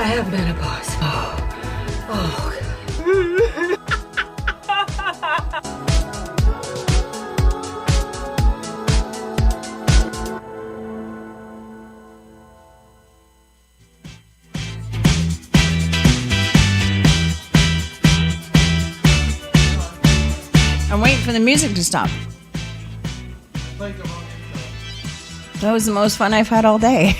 have menopause. Oh. I'm waiting for the music to stop. That was the most fun I've had all day.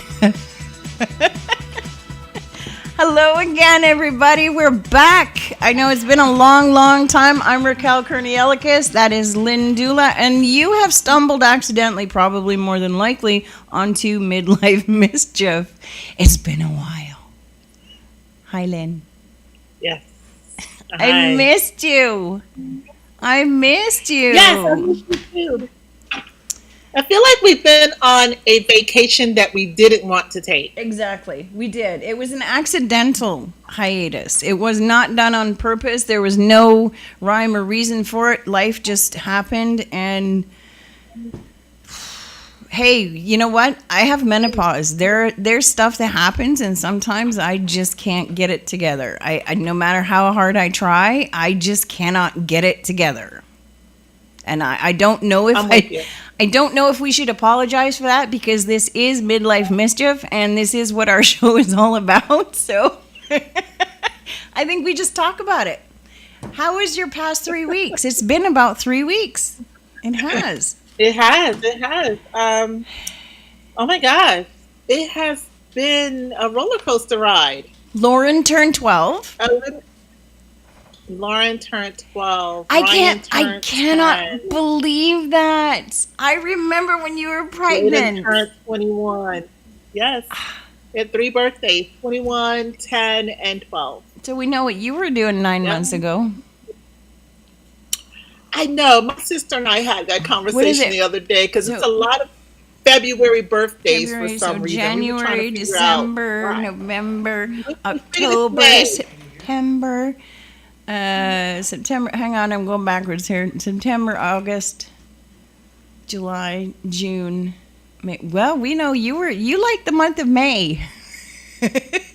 Hello again, everybody. We're back. I know it's been a long time. I'm Raquel Kernyelikis. That is Lynn Dula. And you have stumbled accidentally, probably more than likely, onto Midlife Mischief. It's been a while. Hi, Lynn. Yes. I missed you. Yes, I missed you too. I feel like we've been on a vacation that we didn't want to take. Exactly. We did. It was an accidental hiatus. It was not done on purpose. There was no rhyme or reason for it. Life just happened. And hey, you know what? I have menopause. There's stuff that happens, and sometimes I just can't get it together. I no matter how hard I try, I just cannot get it together. And I don't know if I don't know if we should apologize for that, because this is Midlife Mischief and this is what our show is all about. So I think we just talk about it. How was your past 3 weeks? It's been about 3 weeks. It has. It has. Oh my gosh. It has been a roller coaster ride. Lauren turned 12. Lauren turned 12. I cannot believe that. I remember when you were pregnant. Jayden turned 21. Yes. He had 3 birthdays, 21, 10, and 12. So we know what you were doing 9 months ago. I know. My sister and I had that conversation the other day, because it's a lot of February birthdays for some reason. January, December, November, October, September. September, hang on, I'm going backwards here. September, August, July, June, May. Well, we know you like the month of May. It's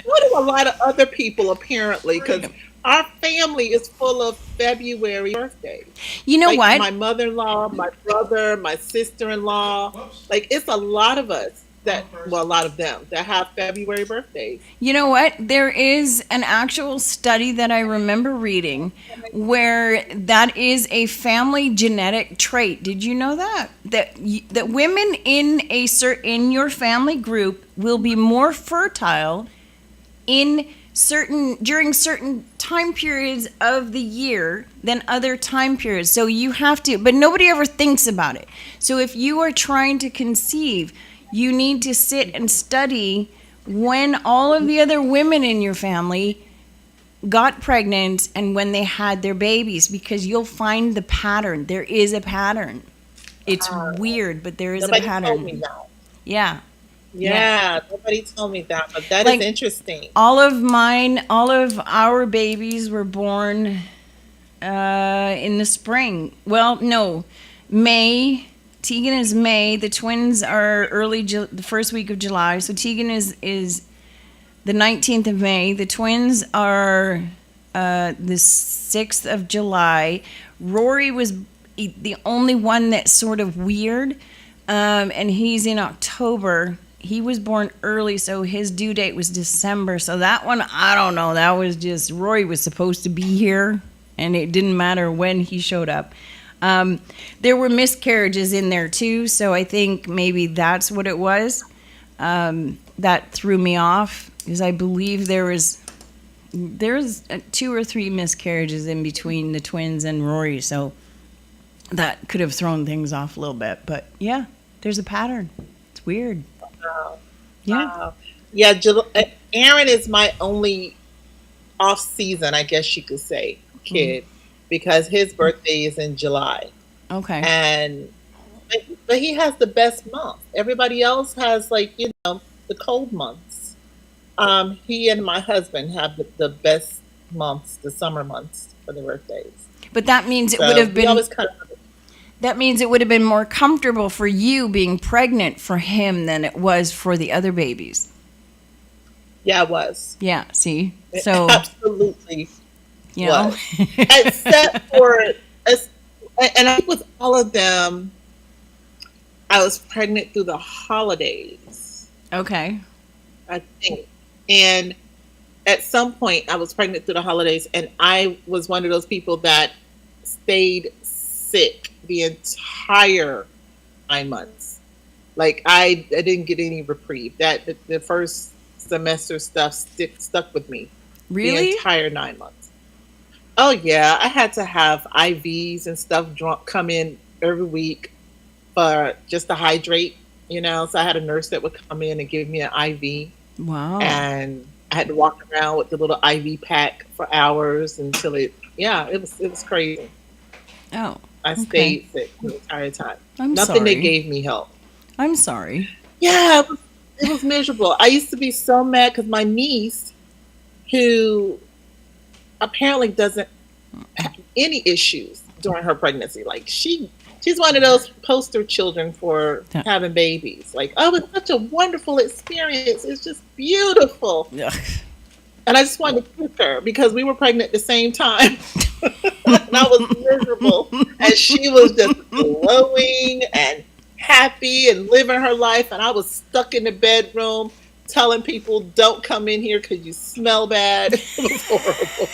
sort of a lot of other people, apparently, because our family is full of February birthdays. You know what? My mother-in-law, my brother, my sister-in-law. Like, it's a lot of us. A lot of them that have February birthdays. You know what? There is an actual study that I remember reading where that is a family genetic trait. Did you know that? That women in your family group will be more fertile during certain time periods of the year than other time periods. So you have to, but nobody ever thinks about it. So if you are trying to conceive, you need to sit and study when all of the other women in your family got pregnant and when they had their babies, because you'll find the pattern. There is a pattern. It's weird, but there is a pattern. Nobody told me that. Yeah, nobody told me that, but that is interesting. All of our babies were born in the spring. Well, no, May. Tegan is May. The twins are the first week of July. So Tegan is the 19th of May. The twins are the 6th of July. Rory was the only one that's sort of weird, and he's in October. He was born early, so his due date was December. So that one, I don't know. That was just, Rory was supposed to be here, and it didn't matter when he showed up. There were miscarriages in there too, so I think maybe that's what it was. That threw me off, because I believe there's 2 or 3 miscarriages in between the twins and Rory, so that could have thrown things off a little bit. But yeah, there's a pattern. It's weird. Wow. Yeah. Yeah. Aaron is my only off-season, I guess you could say, kid. Because his birthday is in July. Okay. But he has the best month. Everybody else has, like, the cold months. He and my husband have the best months, the summer months for the birthdays. But that means it would have been That means it would have been more comfortable for you being pregnant for him than it was for the other babies. Yeah, it was. Yeah, see? It So, absolutely you know. was. Except for, and I think with all of them, I was pregnant through the holidays, Okay. I think. And at some point, I was pregnant through the holidays, and I was one of those people that stayed sick the entire 9 months. Like I didn't get any reprieve. That the first semester stuff stuck with me the Really? entire 9 months. Oh yeah, I had to have IVs and stuff come in every week for just to hydrate. So I had a nurse that would come in and give me an IV, Wow. and I had to walk around with the little IV pack for hours until it was crazy. Oh, I okay. stayed sick the entire time. I'm Nothing that sorry. gave me help. I'm sorry. Yeah, it was miserable. I used to be so mad because my niece, who apparently doesn't have any issues during her pregnancy, like she's one of those poster children for Yeah. having babies. Like, oh, it's such a wonderful experience. It's just beautiful. Ugh. And I just wanted to kiss her because we were pregnant at the same time. And I was miserable. And she was just glowing and happy and living her life. And I was stuck in the bedroom telling people, don't come in here because you smell bad. It was horrible.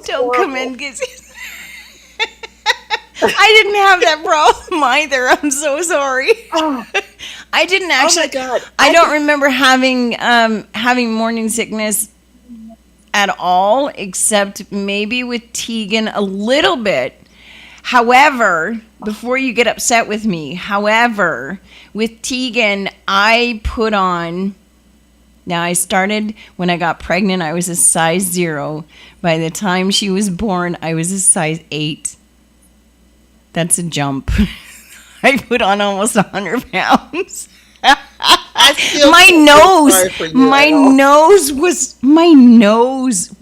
Don't come in, I didn't have that problem either. I'm so sorry. Oh, I didn't oh actually. my God. I don't remember having morning sickness at all, except maybe with Tegan a little bit. However, before you get upset with me, with Tegan, I put on. Now, I started when I got pregnant, I was a size 0. By the time she was born, I was a size 8. That's a jump. I put on almost 100 pounds. I still My feel nose, sorry for you my at all. nose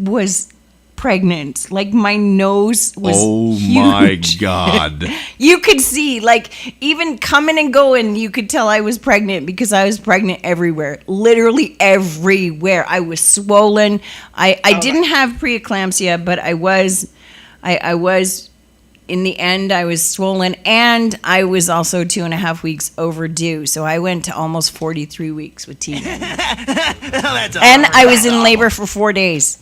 was pregnant. Like my nose was Oh huge. my God. You could see, like, even coming and going, you could tell I was pregnant because I was pregnant everywhere. Literally everywhere. I was swollen. I didn't have preeclampsia, but I was, in the end, I was swollen, and I was also 2.5 weeks overdue. So I went to almost 43 weeks with Tegan. And I was in labor for 4 days.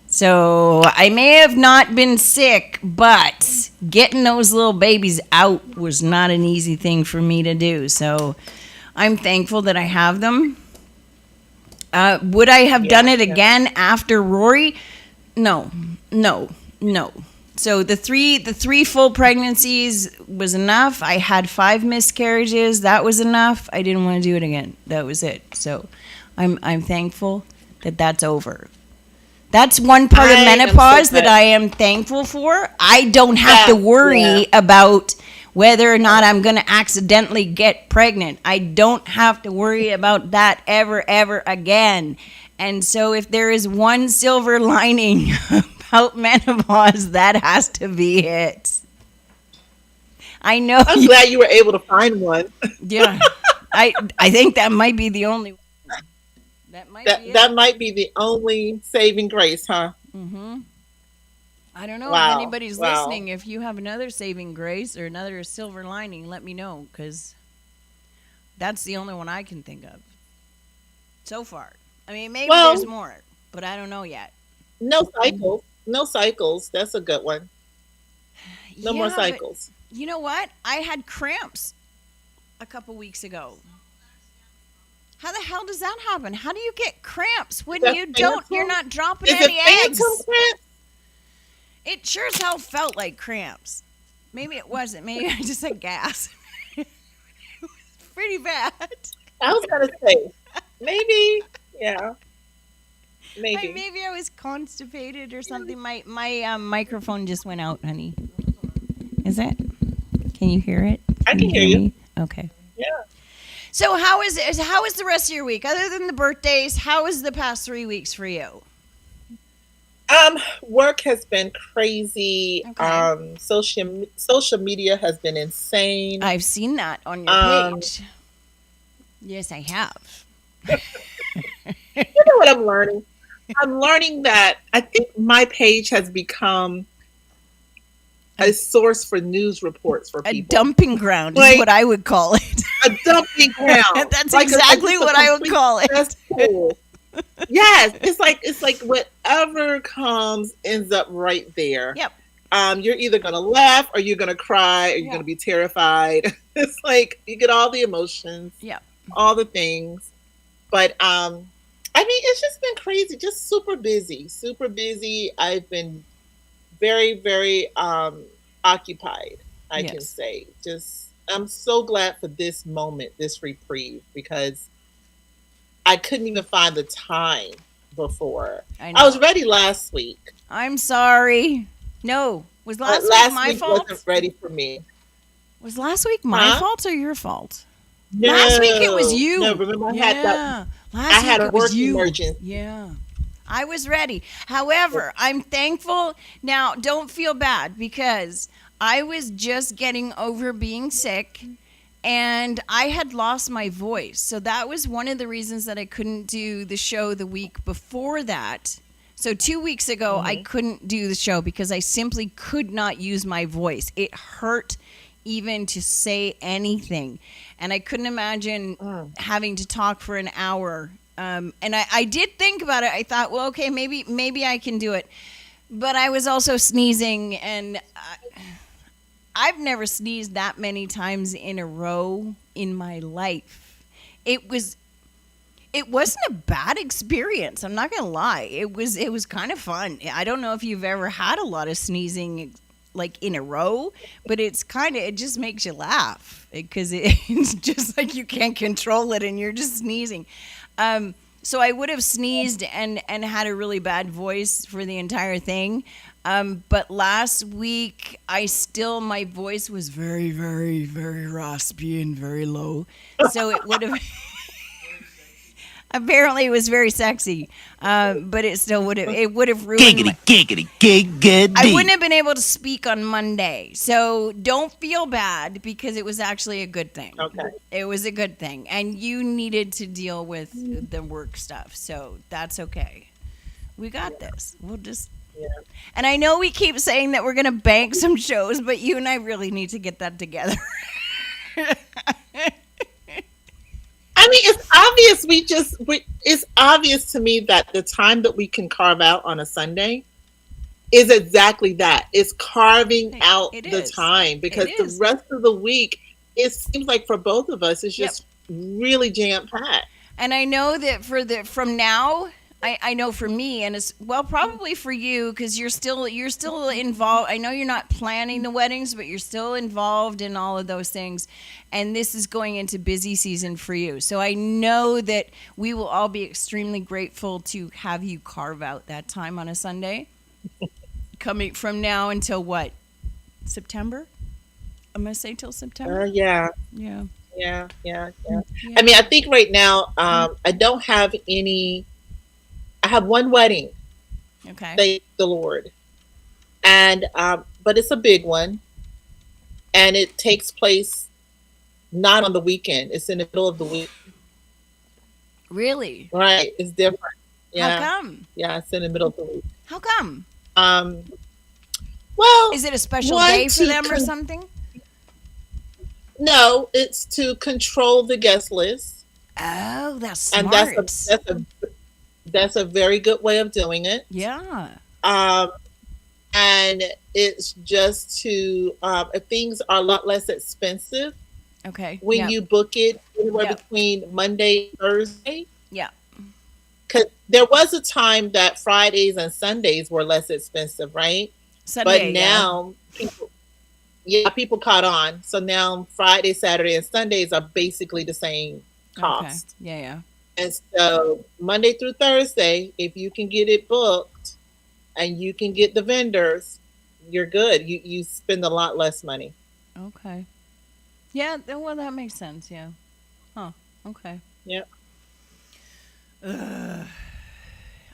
So I may have not been sick, but getting those little babies out was not an easy thing for me to do. So I'm thankful that I have them. Would I have done it again after Rory? No. So the three full pregnancies was enough. I had 5 miscarriages. That was enough. I didn't want to do it again. That was it. So I'm thankful that that's over. That's one part of menopause that I am thankful for. I don't have to worry about whether or not I'm going to accidentally get pregnant. I don't have to worry about that ever again. And so if there is one silver lining about menopause, that has to be it. I know. I'm glad you were able to find one. Yeah. I think that might be the only one. That might be the only saving grace, huh? Mm-hmm. I don't know Wow. if anybody's listening. If you have another saving grace or another silver lining, let me know, because that's the only one I can think of so far. I mean, maybe there's more, but I don't know yet. No cycles. No cycles. That's a good one. No more Yeah, cycles. but you know what? I had cramps a couple weeks ago. How the hell does that happen? How do you get cramps when Is you that don't? phantom? You're not dropping Is any it eggs. phantom cramps? It sure as hell felt like cramps. Maybe it wasn't. Maybe I just had gas. It was pretty bad. I was gonna say maybe, yeah, maybe. Maybe I was constipated or something. My microphone just went out, honey. Is it? Can you hear it? I can hear you. Me? Okay. Yeah. So how is it? How is the rest of your week? Other than the birthdays, how is the past 3 weeks for you? Work has been crazy. Okay. Social media has been insane. I've seen that on your Um, page. Yes, I have. you know what I'm learning? I'm learning that I think my page has become A, a source for news reports for a people. dumping ground is Like what I would call it. a dumping ground, That's like exactly just a what I would complete call it. cesspool. Yes, it's like whatever comes ends up right there. Yep. You're either gonna laugh or you're gonna cry or you're Yeah. gonna be terrified. It's like you get all the emotions, Yep. all the things. But I mean, it's just been crazy, just super busy, super busy. I've been very, very occupied. I can Yes. say, just I'm so glad for this moment, this reprieve, because I couldn't even find the time before. I I was know. ready last week, I'm sorry. No. Was but last week last my week wasn't fault? ready for me. Was last week my Huh? fault or your fault? Last week it was No, no. you. Remember, Yeah. I Last had week a it was work you. emergency. Yeah. I was ready. However, I'm thankful. Now, don't feel bad because I was just getting over being sick and I had lost my voice. So that was one of the reasons that I couldn't do the show the week before that. So 2 weeks ago, I Hmm. couldn't do the show because I simply could not use my voice. It hurt even to say anything. And I couldn't imagine Mm. having to talk for an hour. And I did think about it. I thought, well, okay, maybe I can do it. But I was also sneezing, and I've never sneezed that many times in a row in my life. It was it wasn't a bad experience. I'm not gonna lie. It was kind of fun. I don't know if you've ever had a lot of sneezing like in a row, but it just makes you laugh because it's just like you can't control it and you're just sneezing. So I would have sneezed and had a really bad voice for the entire thing. But last week, my voice was very, very, very raspy and very low. So it would have, apparently it was very sexy. But it would have ruined Giggity, giggity, giggity. I wouldn't have been able to speak on Monday. So don't feel bad because it was actually a good thing. Okay. It was a good thing. And you needed to deal with the work stuff. So that's okay. We got this. We'll just. Yeah. And I know we keep saying that we're going to bank some shows, but you and I really need to get that together. I mean, it's obvious. It's obvious to me that the time that we can carve out on a Sunday is exactly that. It's carving out It the is. time, because It the is. rest of the week, it seems like for both of us, it's Yep. just really jam packed. And I know that from now, I know for me, and as well probably for you because you're still involved. I know you're not planning the weddings, but you're still involved in all of those things. And this is going into busy season for you. So I know that we will all be extremely grateful to have you carve out that time on a Sunday. Coming from now until what? September? I'm gonna say till September. Yeah, Yeah. yeah. Yeah. I mean, I think right now, I don't have any. I have one wedding, Okay. thank the Lord, and but it's a big one, and it takes place not on the weekend. It's in the middle of the week. Really? Right? It's different. How Yeah, come? yeah. It's in the middle of the week. How come? Um, well, Is it a special one day for to them or something? no, it's to control the guest list, Oh, that's and smart. that's a very good way of doing it. Yeah. Um, and it's just to things are a lot less expensive Okay. when Yeah. you book it anywhere Yeah. between Monday and Thursday. Yeah. Because there was a time that Fridays and Sundays were less expensive, right? But Sunday. Yeah. now people caught on. So now Friday, Saturday, and Sundays are basically the same Okay. cost. Yeah. Yeah. And so Monday through Thursday, if you can get it booked and you can get the vendors, you're good. You spend a lot less money. Okay. Yeah. Well, that makes sense. Yeah. Huh. Okay. Yep. Ugh.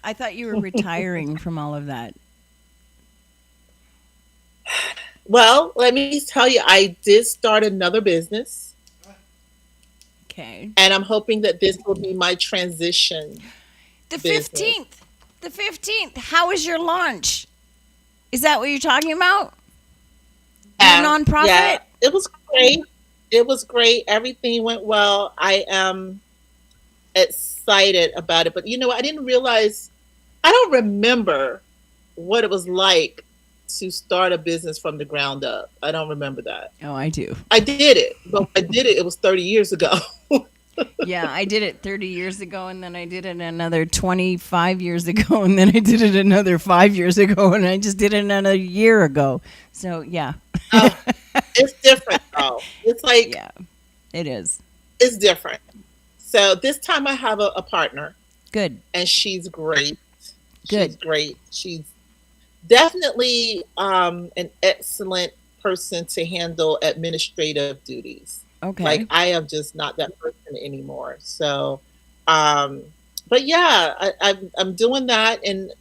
I thought you were retiring from all of that. Well, let me tell you, I did start another business, Okay. and I'm hoping that this will be my transition The business. 15th. The 15th. How was your launch? Is that what you're talking about? Your Yeah, nonprofit? yeah, it was great. It was great. Everything went well. I am excited about it, but you know, I didn't realize. I don't remember what it was like to start a business from the ground up. I don't remember that. Oh, I do. I did it, but when I did it. It was 30 years ago. Yeah, I did it 30 years ago, and then I did it another 25 years ago, and then I did it another 5 years ago, and I just did it another year ago. So, yeah. Oh, it's different though. It's like Yeah, it is. it's different. So this time I have a partner, Good. and she's great. Good. She's great. She's definitely an excellent person to handle administrative duties. Like Okay. I am just not that person anymore. So, um, but yeah, I'm doing that, and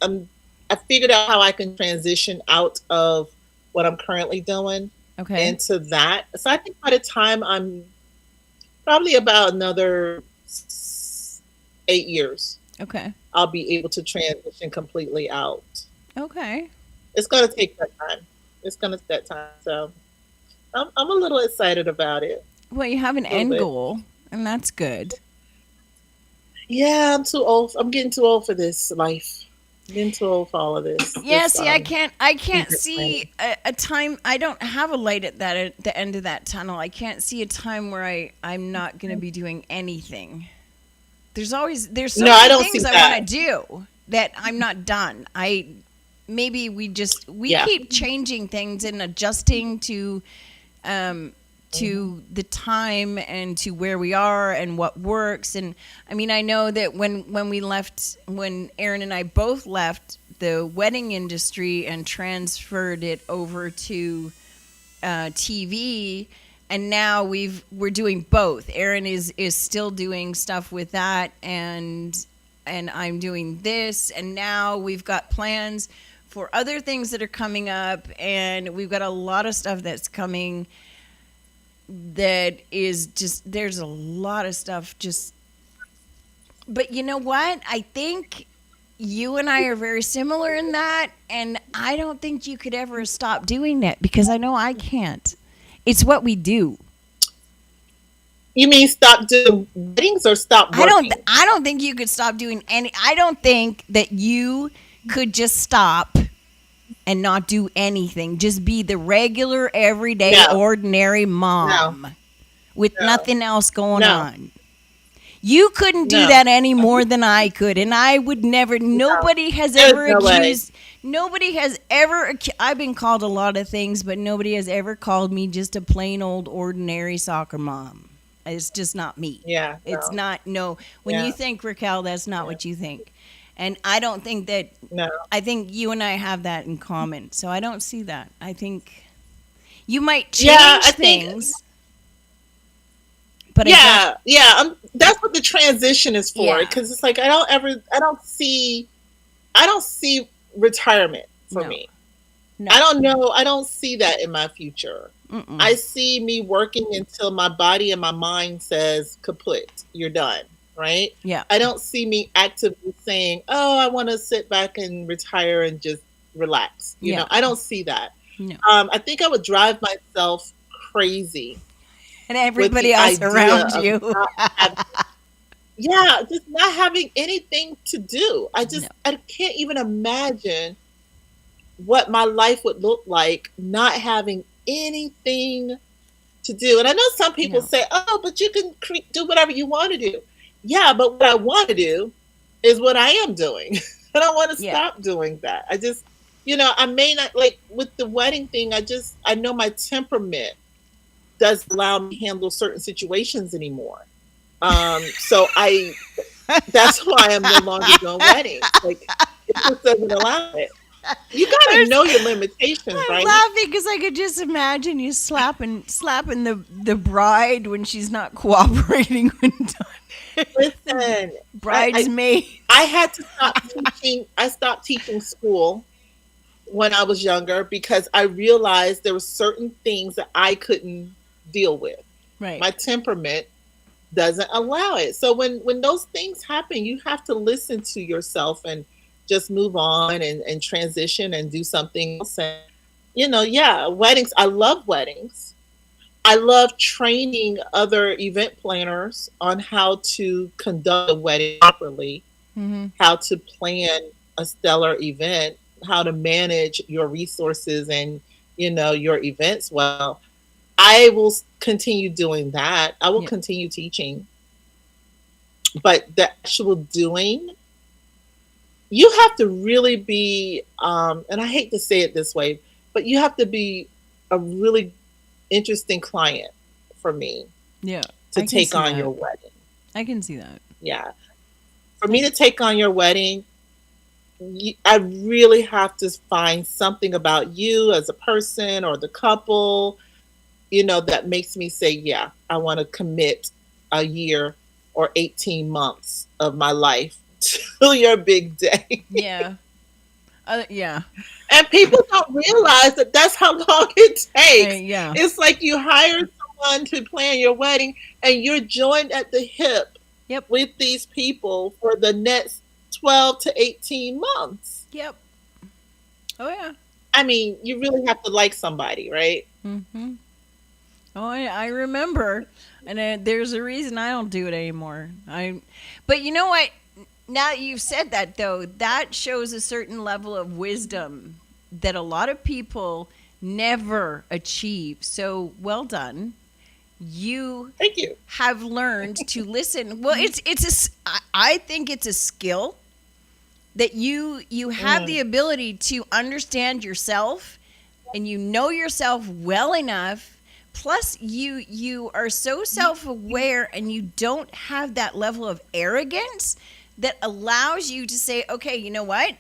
I'm I figured out how I can transition out of what I'm currently doing Okay. into that. So I think by the time I'm probably about another 8 years, Okay. I'll be able to transition completely out. Okay. It's gonna take that time. It's gonna take that time. So I'm a little excited about it. Well, you have an A little end bit. goal, and that's good. Yeah, I'm too old. I'm getting too old for this life. I'm getting too old for all of this. Yeah, This see, I can't secret planning. see a time. I don't have a light at the end of that tunnel. I can't see a time where I'm not going to be doing anything. There's so No, I many don't see things I want that. to do that I'm not done. I maybe we Yeah. keep changing things and adjusting um to the time and to where we are and what works. And I mean, I know that when Aaron and I both left the wedding industry and transferred it over to TV, and now we're doing both. Aaron is still doing stuff with that, and I'm doing this, and now we've got plans for other things that are coming up, and we've got a lot of stuff that's coming that is just, there's a lot of stuff just, but you know what? I think you and I are very similar in that, and I don't think you could ever stop doing that because I know I can't. It's what we do. You mean stop doing weddings or stop working? I don't think you could stop doing any. I don't think that you could just stop and not do anything. Just be the regular, everyday, No, ordinary no, mom with no, nothing else going no, on. You couldn't do no, that any more than I could, and I would never. no. Nobody has There's ever no way. accused. Nobody has ever. I've been called a lot of things, but nobody has ever called me just a plain old ordinary soccer mom. It's just not me. Yeah, It's no, not. No, when you yeah, think Raquel, that's not yeah, what you think, and I don't think that. no. I think you and I have that in common. So I don't see that. I think you might Yeah, change I think. things, but I don't. Yeah, yeah. That's what the transition is for. Yeah. Because it's like I don't see retirement for No. me. No. I don't know. I don't see that in my future. Mm-mm. I see me working until my body and my mind says kaput, you're done, right? Yeah. I don't see me actively saying, "Oh, I want to sit back and retire and just relax." Yeah. I don't see that. No. I think I would drive myself crazy And with everybody the else idea around of you. not having, yeah, just not having anything to do. No. I can't even imagine what my life would look like not having anything to do. And I know some people No. say, "Oh, but you can do whatever you want to do." Yeah, but what I want to do is what I am doing. I don't want to Yeah. stop doing that. I just, I may not like with the wedding thing. I know my temperament doesn't allow me to handle certain situations anymore. So that's why I'm no longer doing weddings. Like it just doesn't allow it. You got to There's, know your limitations, I'm right? laughing because I could just imagine you slapping the bride when she's not cooperating when done. Listen, I Bridesmaid. I had to stop teaching. I stopped teaching school when I was younger because I realized there were certain things that I couldn't deal with. Right. My temperament doesn't allow it. So when those things happen, you have to listen to yourself and just move on and transition and do something else. And yeah, weddings. I love weddings. I love training other event planners on how to conduct a wedding properly, Mm-hmm. how to plan a stellar event, how to manage your resources and your events well. I will continue doing that. I will Yeah. continue teaching, but the actual doing, you have to really be, and I hate to say it this way, but you have to be a really interesting client for me Yeah. to I can take see on that. your wedding. I can see that. Yeah. For I me to can. take on your wedding, I really have to find something about you as a person or the couple, that makes me say, yeah, I want to commit a year or 18 months of my life to your big day. Yeah. Yeah. And people don't realize that that's how long it takes. Yeah. It's like you hire someone to plan your wedding and you're joined at the hip Yep. with these people for the next 12 to 18 months. Yep. Oh yeah. I mean, you really have to like somebody, right? Mm-hmm. Oh, I remember, and there's a reason I don't do it anymore. But you know what? Now that you've said that, though, that shows a certain level of wisdom that a lot of people never achieve. So well done. You Thank you. have learned to listen. Well, I think it's a skill that you have Mm, the ability to understand yourself and you know yourself well enough, plus you are so self-aware and you don't have that level of arrogance that allows you to say, okay, you know what,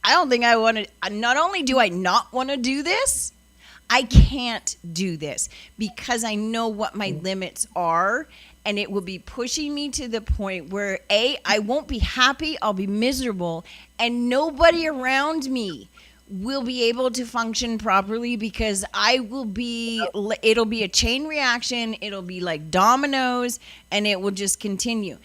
I don't think I want to. Not only do I not want to do this, I can't do this because I know what my limits are, and it will be pushing me to the point where I won't be happy, I'll be miserable, and nobody around me will be able to function properly because it'll be a chain reaction, it'll be like dominoes, and it will just continue.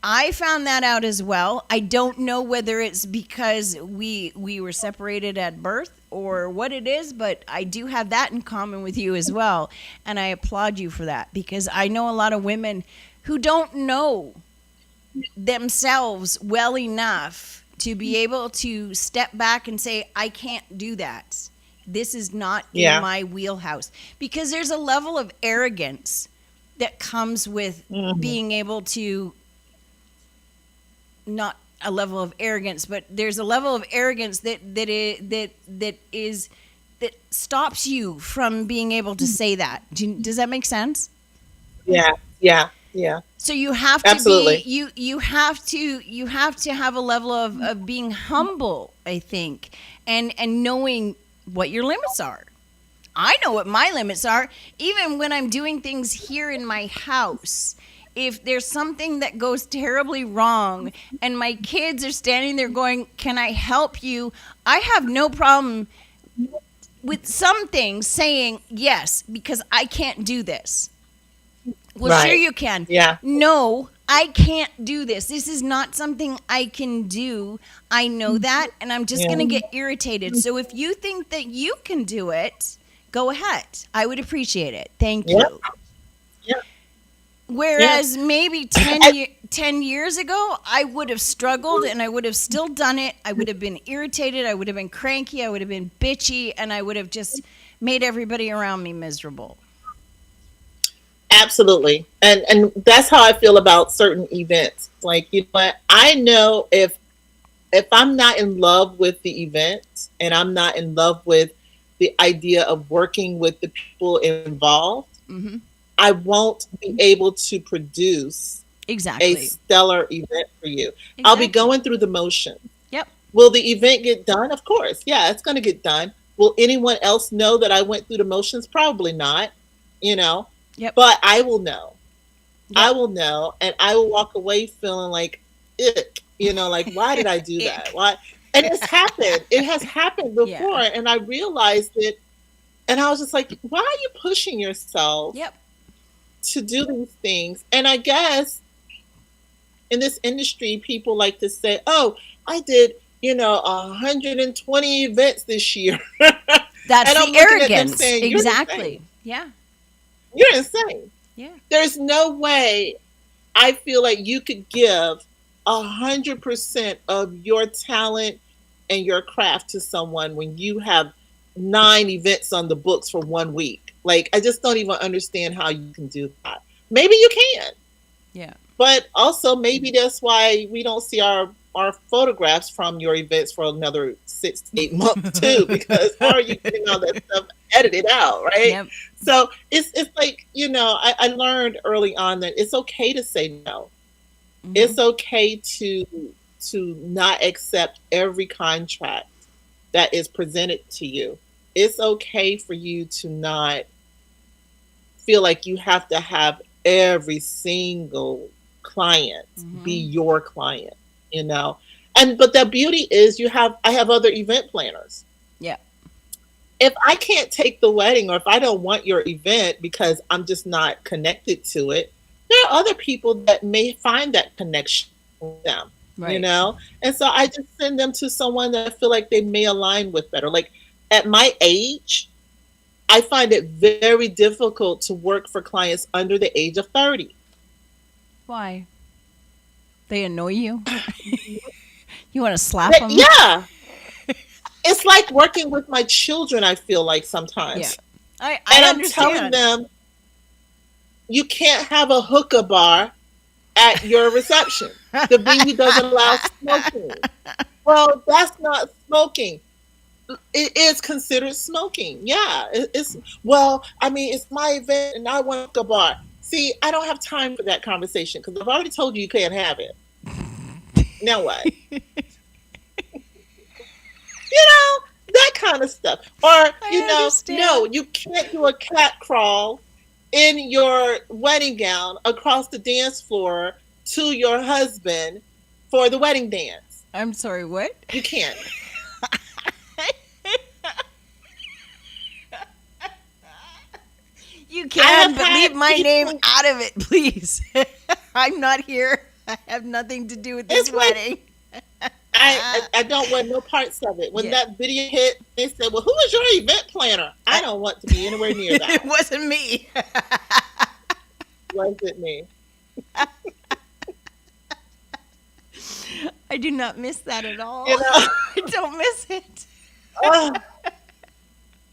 I found that out as well. I don't know whether it's because we were separated at birth or what it is, but I do have that in common with you as well. And I applaud you for that because I know a lot of women who don't know themselves well enough to be able to step back and say, I can't do that. This is not in yeah. my wheelhouse. Because there's a level of arrogance that comes with Hmm. being able to, not a level of arrogance, but there's a level of arrogance that stops you from being able to say that. Does that make sense? Yeah. Yeah. Yeah. So you have to be Absolutely. you have to have a level of being humble, I think, and knowing what your limits are. I know what my limits are. Even when I'm doing things here in my house, if there's something that goes terribly wrong and my kids are standing there going, "Can I help you?" I have no problem with some things saying yes because I can't do this. Well, sure Right. you can. Yeah. No, I can't do this. This is not something I can do. I know that, and I'm just Yeah. going to get irritated. So if you think that you can do it, go ahead. I would appreciate it. Thank Yeah. you. Yeah. Yeah. Whereas maybe 10 years ago, I would have struggled and I would have still done it. I would have been irritated. I would have been cranky. I would have been bitchy. And I would have just made everybody around me miserable. Absolutely. And that's how I feel about certain events. Like, what, I know if I'm not in love with the event and I'm not in love with the idea of working with the people involved, Hmm. I won't be able to produce a Exactly. stellar event for you. I'll be Exactly. going through the motion. Yep. Will the event get done? Of course. Yeah, it's going to get done. Will anyone else know that I went through the motions? Probably not, you know, Yep. but I will know. I Yep. will know, and I will walk away feeling like, ick, like, why did I do that? Ick. Why? And it's happened. It has happened Yeah. before, and I realized it, and I was just like, why are you pushing yourself Yep. to do these things? And I guess in this industry, people like to say, oh, I did, 120 events this year. And That's I'm the looking at them arrogance. saying, you're insane. Exactly. Yeah. You're insane. Yeah. There's no way I feel like you could give 100% of your talent and your craft to someone when you have 9 events on the books for 1 week. Like, I just don't even understand how you can do that. Maybe you can, Yeah. but also maybe that's why we don't see our photographs from your events for another 6 to 8 months too, because how are you getting all that stuff edited out, right? Yep. So it's like, I learned early on that it's okay to say no. Hmm. It's okay to not accept every contract that is presented to you. It's okay for you to not feel like you have to have every single client be Hmm. your client, you know. And but the beauty is I have other event planners. Yeah. If I can't take the wedding, or if I don't want your event because I'm just not connected to it, there are other people that may find that connection with them, Right. And so I just send them to someone that I feel like they may align with better. Like at my age, I find it very difficult to work for clients under the age of 30. Why? They annoy you? You want to slap them? Yeah, it's like working with my children, I feel like Yeah. sometimes. I And I'm telling understand. them, you can't have a hookah bar at your reception. The venue doesn't allow smoking. Well, that's not smoking. It is considered smoking. Yeah, it's well. I mean, it's my event, and I want a hookah bar. See, I don't have time for that conversation because I've already told you can't have it. Now what? That kind of stuff. Or I no, understand. you can't do a cat crawl in your wedding gown across the dance floor to your husband for the wedding dance. I'm sorry, what? You can't. You I have can, but leave had my name people. out of it, please. I'm not here. I have nothing to do with this It's like wedding. I don't want no parts of it. When Yeah. that video hit, they said, "Well, who is your event planner?" I I, don't want to be anywhere near it that. wasn't me. Was it me? I do not miss that at all. You know. I don't miss it. Ugh.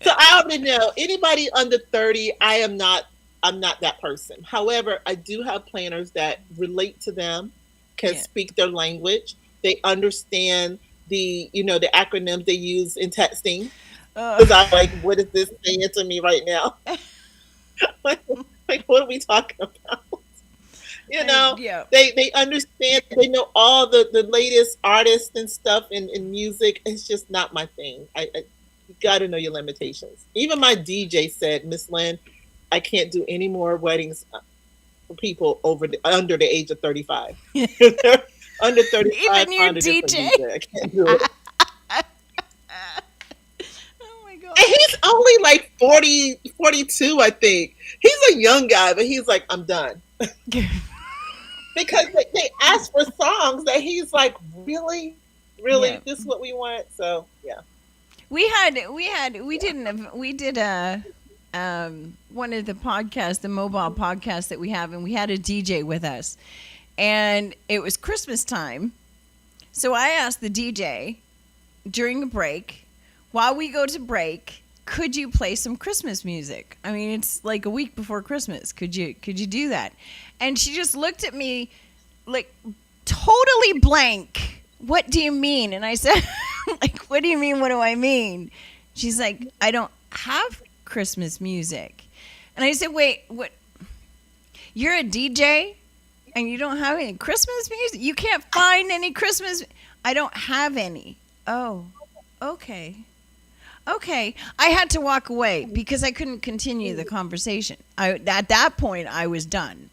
So I already know anybody under 30, I'm not that person. However, I do have planners that relate to them, can Yeah. speak their language. They understand the acronyms they use in texting. Because I'm like, what is this saying to me right now? like, what are we talking about? You know, Yeah. they understand, they know all the latest artists and stuff in music. It's just not my thing. You got to know your limitations. Even my DJ said, Miss Lynn, I can't do any more weddings for people under the age of 35. Under 35, Even your find a different DJ. DJ. I can't do it. Oh my And gosh. he's only like 40, 42, I think. He's a young guy, but he's like, I'm done. Because they ask for songs that he's like, really? Really? Yeah. This is what we want? So, yeah. We did a one of the podcasts, the mobile podcast that we have, and we had a DJ with us, and it was Christmas time. So I asked the DJ during a break, while we go to break, could you play some Christmas music? I mean, it's like a week before Christmas. Could you do that? And she just looked at me like totally blank. What do you mean? And I said, like, what do you mean? What do I mean? She's like, I don't have Christmas music. And I said, wait, what? You're a DJ and you don't have any Christmas music? You can't find any Christmas? I don't have any. Oh, okay. Okay. I had to walk away because I couldn't continue the conversation. At that point, I was done.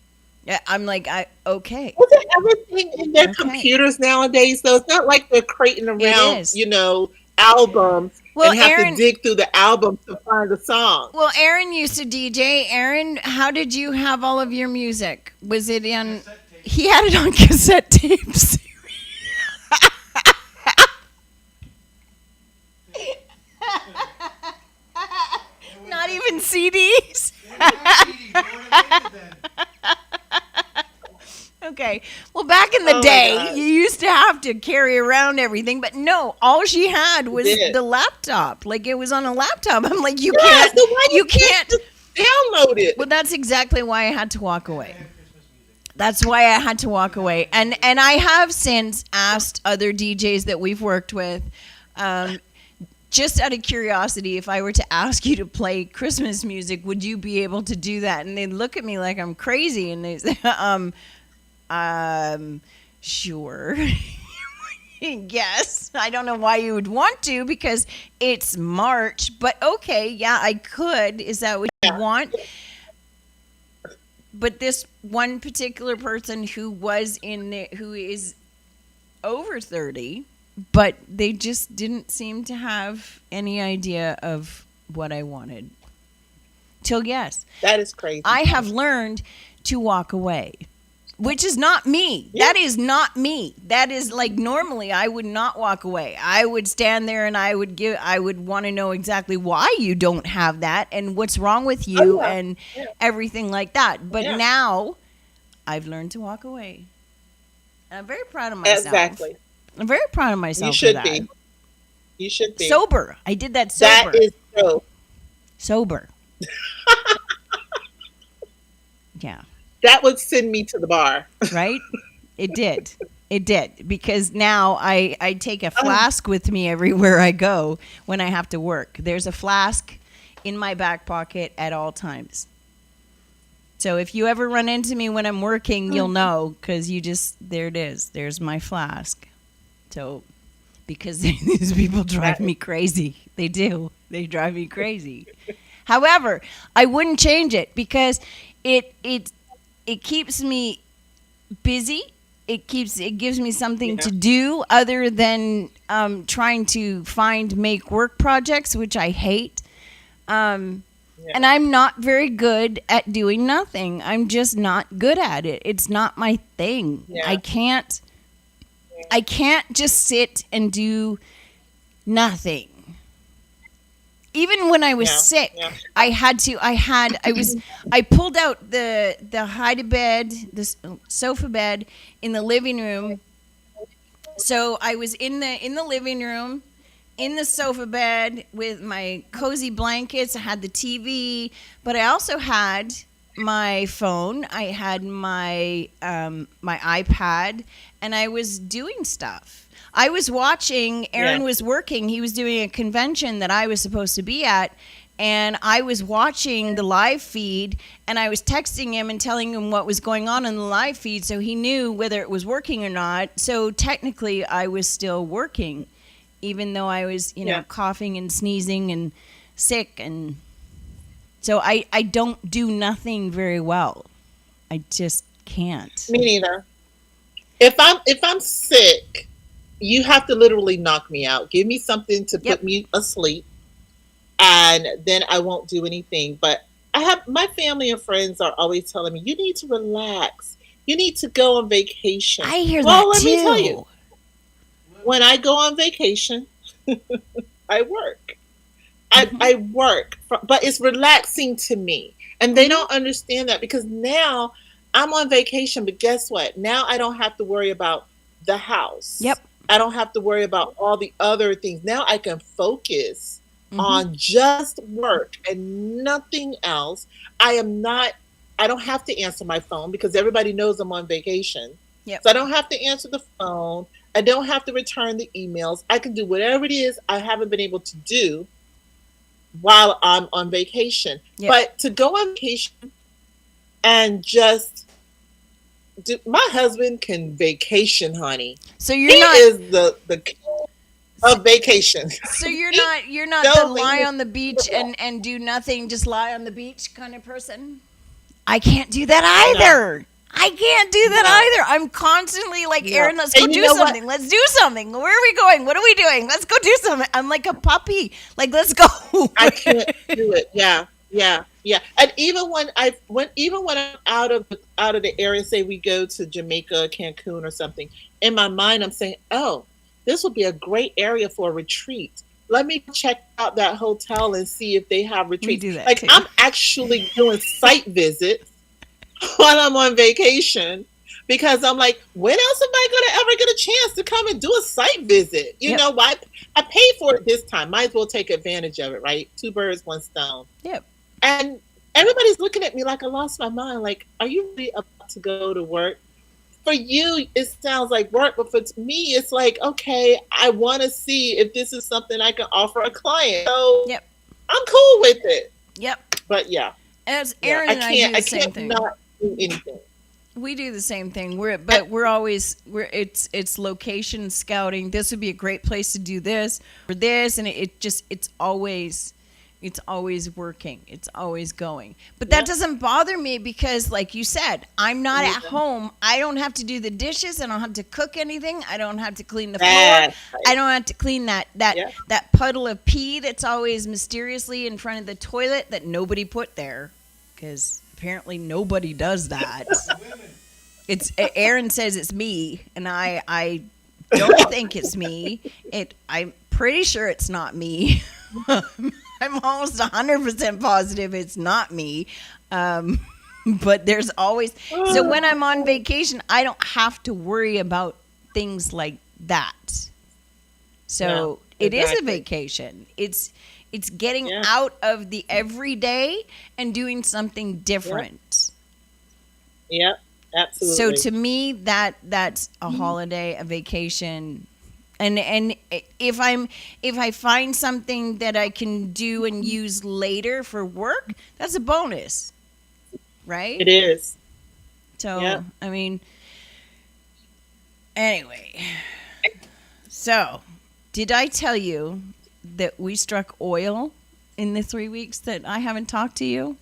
Yeah, I'm like, okay, Wasn't everything in their okay. computers nowadays? Though it's not like they're crating It around, is. albums Well, and have to Aaron. dig through the album to find a song. Well, Aaron used to DJ. Aaron, how did you have all of your music? Was it on? He had it on cassette tapes. Not even CDs. Okay. Well, back in the Oh my day, God. you used to have to carry around everything, but no, all she had was Did. the laptop. Like it was on a laptop. I'm like, Yes, so why you can't can't. just download it? Well, that's exactly why I had to walk away. That's why I had to walk away. And I have since asked other DJs that we've worked with, just out of curiosity, if I were to ask you to play Christmas music, would you be able to do that? And they'd look at me like I'm crazy, and they say, sure. Yes. I don't know why you would want to because it's March, but okay, yeah, I could. Is that what you want? But this one particular person who is over 30, but they just didn't seem to have any idea of what I wanted. Till yes, That is crazy. I have learned to walk away, which is not me. Yeah. That is not me. That is like normally I would not walk away. I would stand there and I would want to know exactly why you don't have that and what's wrong with you Oh, yeah. and Yeah. everything like that. But Yeah. now I've learned to walk away. And I'm very proud of myself. Exactly. I'm very proud of myself You for should that. be. You should be. Sober. I did that sober. That is so. Sober. Yeah. That would send me to the bar. Right? It did. It did. Because now I take a flask with me everywhere I go when I have to work. There's a flask in my back pocket at all times. So if you ever run into me when I'm working, you'll know because there it is. There's my flask. So because these people drive me crazy. They do. They drive me crazy. However, I wouldn't change it because it keeps me busy. It gives me something to do other than trying to make work projects, which I hate. And I'm not very good at doing nothing. I'm just not good at it. It's not my thing. Yeah. I can't just sit and do nothing. Even when I was sick, I pulled out the hide-a-bed, the sofa bed in the living room. So I was in the living room, in the sofa bed with my cozy blankets. I had the TV, but I also had my phone. I had my my iPad, and I was doing stuff. I was watching, Aaron was working. He was doing a convention that I was supposed to be at. And I was watching the live feed and I was texting him and telling him what was going on in the live feed so he knew whether it was working or not. So technically I was still working, even though I was, coughing and sneezing and sick. And so I don't do nothing very well. I just can't. Me neither. If I'm sick, you have to literally knock me out. Give me something to put me asleep, and then I won't do anything. But I have my family and friends are always telling me, you need to relax. You need to go on vacation. I hear well, that let too. me tell you, when I go on vacation, I work. I work, but it's relaxing to me. And they don't understand that because now I'm on vacation, but guess what? Now I don't have to worry about the house. Yep. I don't have to worry about all the other things. Now I can focus on just work and nothing else. I don't have to answer my phone because everybody knows I'm on vacation. Yep. So I don't have to answer the phone. I don't have to return the emails. I can do whatever it is I haven't been able to do while I'm on vacation. Yep. But to go on vacation and just my husband can vacation, honey. So He is the king of vacation. So you're not the lie on the beach and do nothing, just lie on the beach kind of person? I can't do that either. I can't do that either. I'm constantly like, Yeah. Aaron, let's And go you do know what? something. Let's do something. Where are we going? What are we doing? Let's go do something. I'm like a puppy. Like, let's go. I can't do it. Yeah, yeah, yeah. And even when I'm out of the area, say we go to Jamaica, Cancun, or something, in my mind I'm saying, "Oh, this would be a great area for a retreat. Let me check out that hotel and see if they have We retreats." do that Like too. I'm actually doing site visits while I'm on vacation because I'm like, when else am I going to ever get a chance to come and do a site visit? You Yep. know, why I paid for it this time. Might as well take advantage of it, right? Two birds, one stone. Yep. And everybody's looking at me like I lost my mind. Like, are you really about to go to work? For you, it sounds like work, but for me, it's like, okay, I want to see if this is something I can offer a client. So Yep. I'm cool with it. Yep. But yeah, As yeah, Aaron and I do the same thing. not do anything. We do the same thing. We're it's location scouting. This would be a great place to do this or this, and it's always working. It's always going. But that Yeah. doesn't bother me because, like you said, I'm not at Yeah. home. I don't have to do the dishes. I don't have to cook anything. I don't have to clean the floor. That's right. I don't have to clean that Yeah. that puddle of pee that's always mysteriously in front of the toilet that nobody put there, because apparently nobody does that. It's Aaron says it's me, and I don't think it's me. I'm pretty sure it's not me. I'm almost 100% positive it's not me. But there's always so when I'm on vacation, I don't have to worry about things like that. So it is a exactly. vacation. It's getting Yeah. out of the everyday and doing something different. Yeah, absolutely. So to me, that's a holiday, a vacation, and if I find something that I can do and use later for work, that's a bonus, right? it is. So Yeah. I mean, anyway, so did I tell you that we struck oil in the 3 weeks that I haven't talked to you?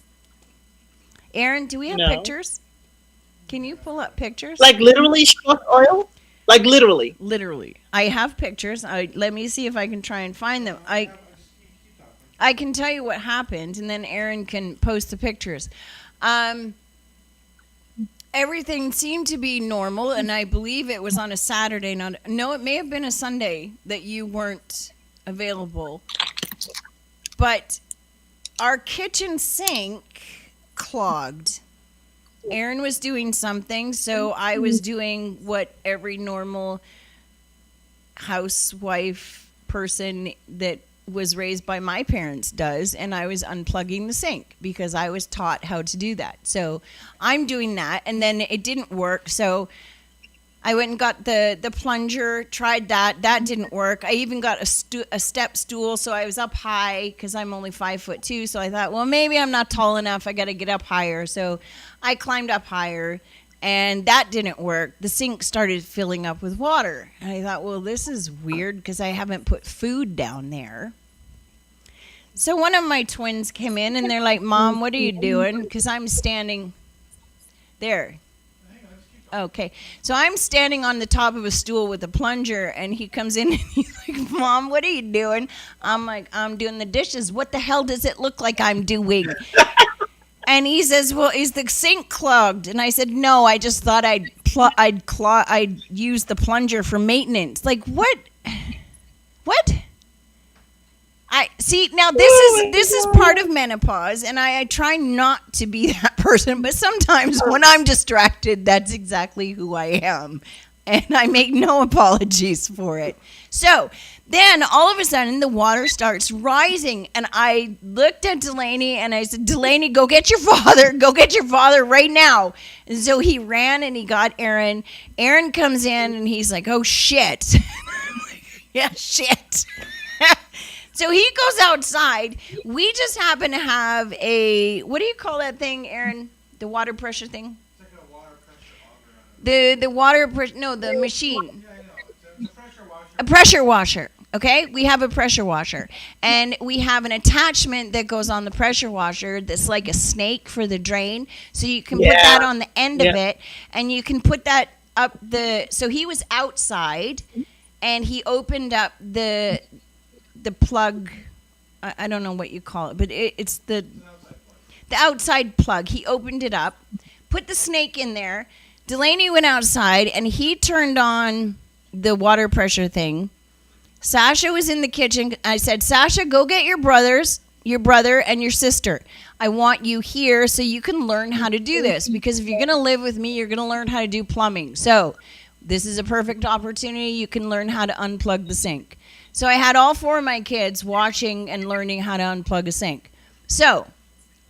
Aaron, do we have No. pictures? Can you pull up pictures? Like literally struck oil? Like literally. Literally. I have pictures. Let me see if I can try and find them. I can tell you what happened, and then Aaron can post the pictures. Everything seemed to be normal, and I believe it was on a Saturday. No, it may have been a Sunday that you weren't available. But our kitchen sink clogged. Aaron was doing something, so I was doing what every normal housewife person that was raised by my parents does, and I was unplugging the sink because I was taught how to do that. So I'm doing that, and then it didn't work, so I went and got the plunger, tried that. That didn't work. I even got a step stool, so I was up high because I'm only 5'2". So I thought, well, maybe I'm not tall enough. I got to get up higher. So I climbed up higher, and that didn't work. The sink started filling up with water. And I thought, well, this is weird because I haven't put food down there. So one of my twins came in, and they're like, Mom, what are you doing? Because I'm standing there. Okay, so I'm standing on the top of a stool with a plunger, and he comes in and he's like, Mom, what are you doing? I'm like, I'm doing the dishes. What the hell does it look like I'm doing? And he says, well, is the sink clogged? And I said, no, I just thought I'd use the plunger for maintenance. Like, what? What? I see now. This is part of menopause, and I try not to be that person. But sometimes when I'm distracted, that's exactly who I am, and I make no apologies for it. So then all of a sudden the water starts rising, and I looked at Delaney and I said, Delaney, go get your father. Go get your father right now. And so he ran and he got Aaron. Aaron comes in and he's like, oh shit. I'm like, yeah, shit. So he goes outside. We just happen to have what do you call that thing, Aaron? The water pressure thing? It's like a water pressure auger on it. The water pressure, no, the machine. Yeah, I know. It's a pressure washer. A pressure washer. Okay, we have a pressure washer, and we have an attachment that goes on the pressure washer that's like a snake for the drain. So you can put that Yeah. on the end of Yeah. it, and you can put that up the. So he was outside, and he opened up the plug. I don't know what you call it, but it's the outside plug. He opened it up, put the snake in there. Delaney went outside, and he turned on the water pressure thing. Sasha was in the kitchen. I said, Sasha, go get your brother and your sister. I want you here so you can learn how to do this, because if you're going to live with me, you're going to learn how to do plumbing. So this is a perfect opportunity. You can learn how to unplug the sink. So I had all 4 of my kids watching and learning how to unplug a sink. So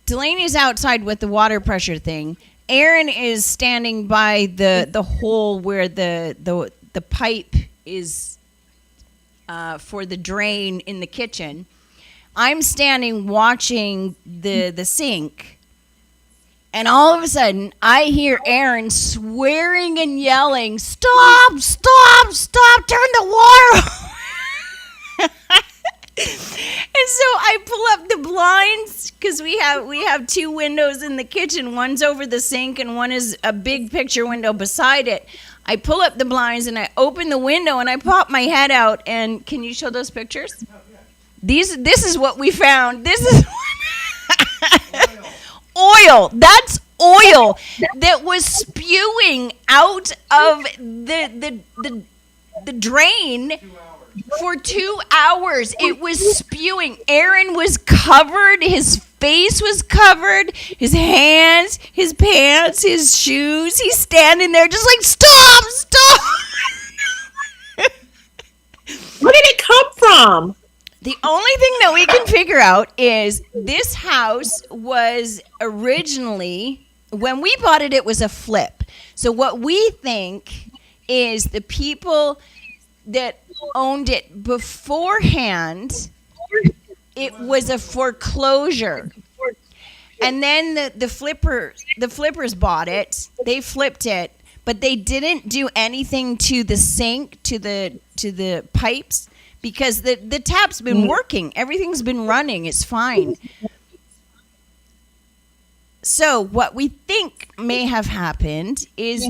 Delaney's outside with the water pressure thing. Aaron is standing by the hole where the pipe is for the drain in the kitchen. I'm standing watching the sink, and all of a sudden I hear Aaron swearing and yelling, "Stop! Stop! Stop! Turn the water off!" And so I pull up the blinds, because we have 2 windows in the kitchen. One's over the sink and one is a big picture window beside it. I pull up the blinds and I open the window and I pop my head out. And can you show those pictures? This is what we found. This is oil. That's oil that was spewing out of the drain. For 2 hours, it was spewing. Aaron was covered. His face was covered. His hands, his pants, his shoes. He's standing there just like, stop, stop. Where did it come from? The only thing that we can figure out is this house was originally, when we bought it, it was a flip. So what we think is the people that owned it beforehand, it was a foreclosure, and then the flippers bought it. They flipped it, but they didn't do anything to the sink, to the pipes, because the tap's been working. Everything's been running. It's fine. So what we think may have happened is,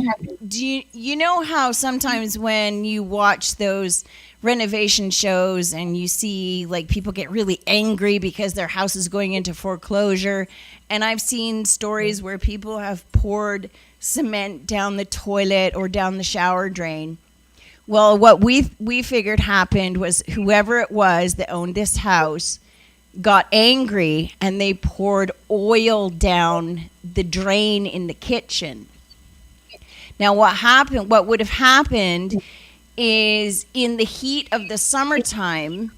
do you know how sometimes when you watch those renovation shows and you see like people get really angry because their house is going into foreclosure, and I've seen stories where people have poured cement down the toilet or down the shower drain. Well, what we figured happened was whoever it was that owned this house got angry and they poured oil down the drain in the kitchen. Now what would have happened is, in the heat of the summertime,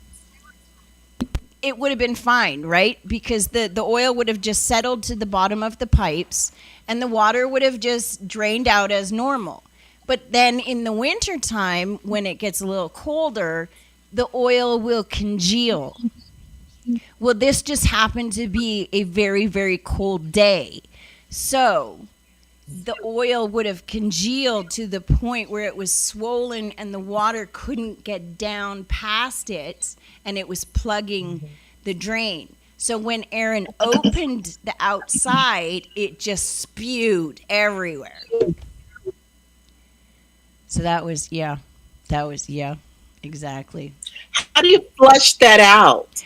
it would have been fine, right? Because the oil would have just settled to the bottom of the pipes and the water would have just drained out as normal. But then in the wintertime, when it gets a little colder, the oil will congeal. Well, this just happened to be a very, very cold day. So the oil would have congealed to the point where it was swollen and the water couldn't get down past it, and it was plugging the drain. So when Aaron opened the outside, it just spewed everywhere. So that was, exactly. How do you flush that out?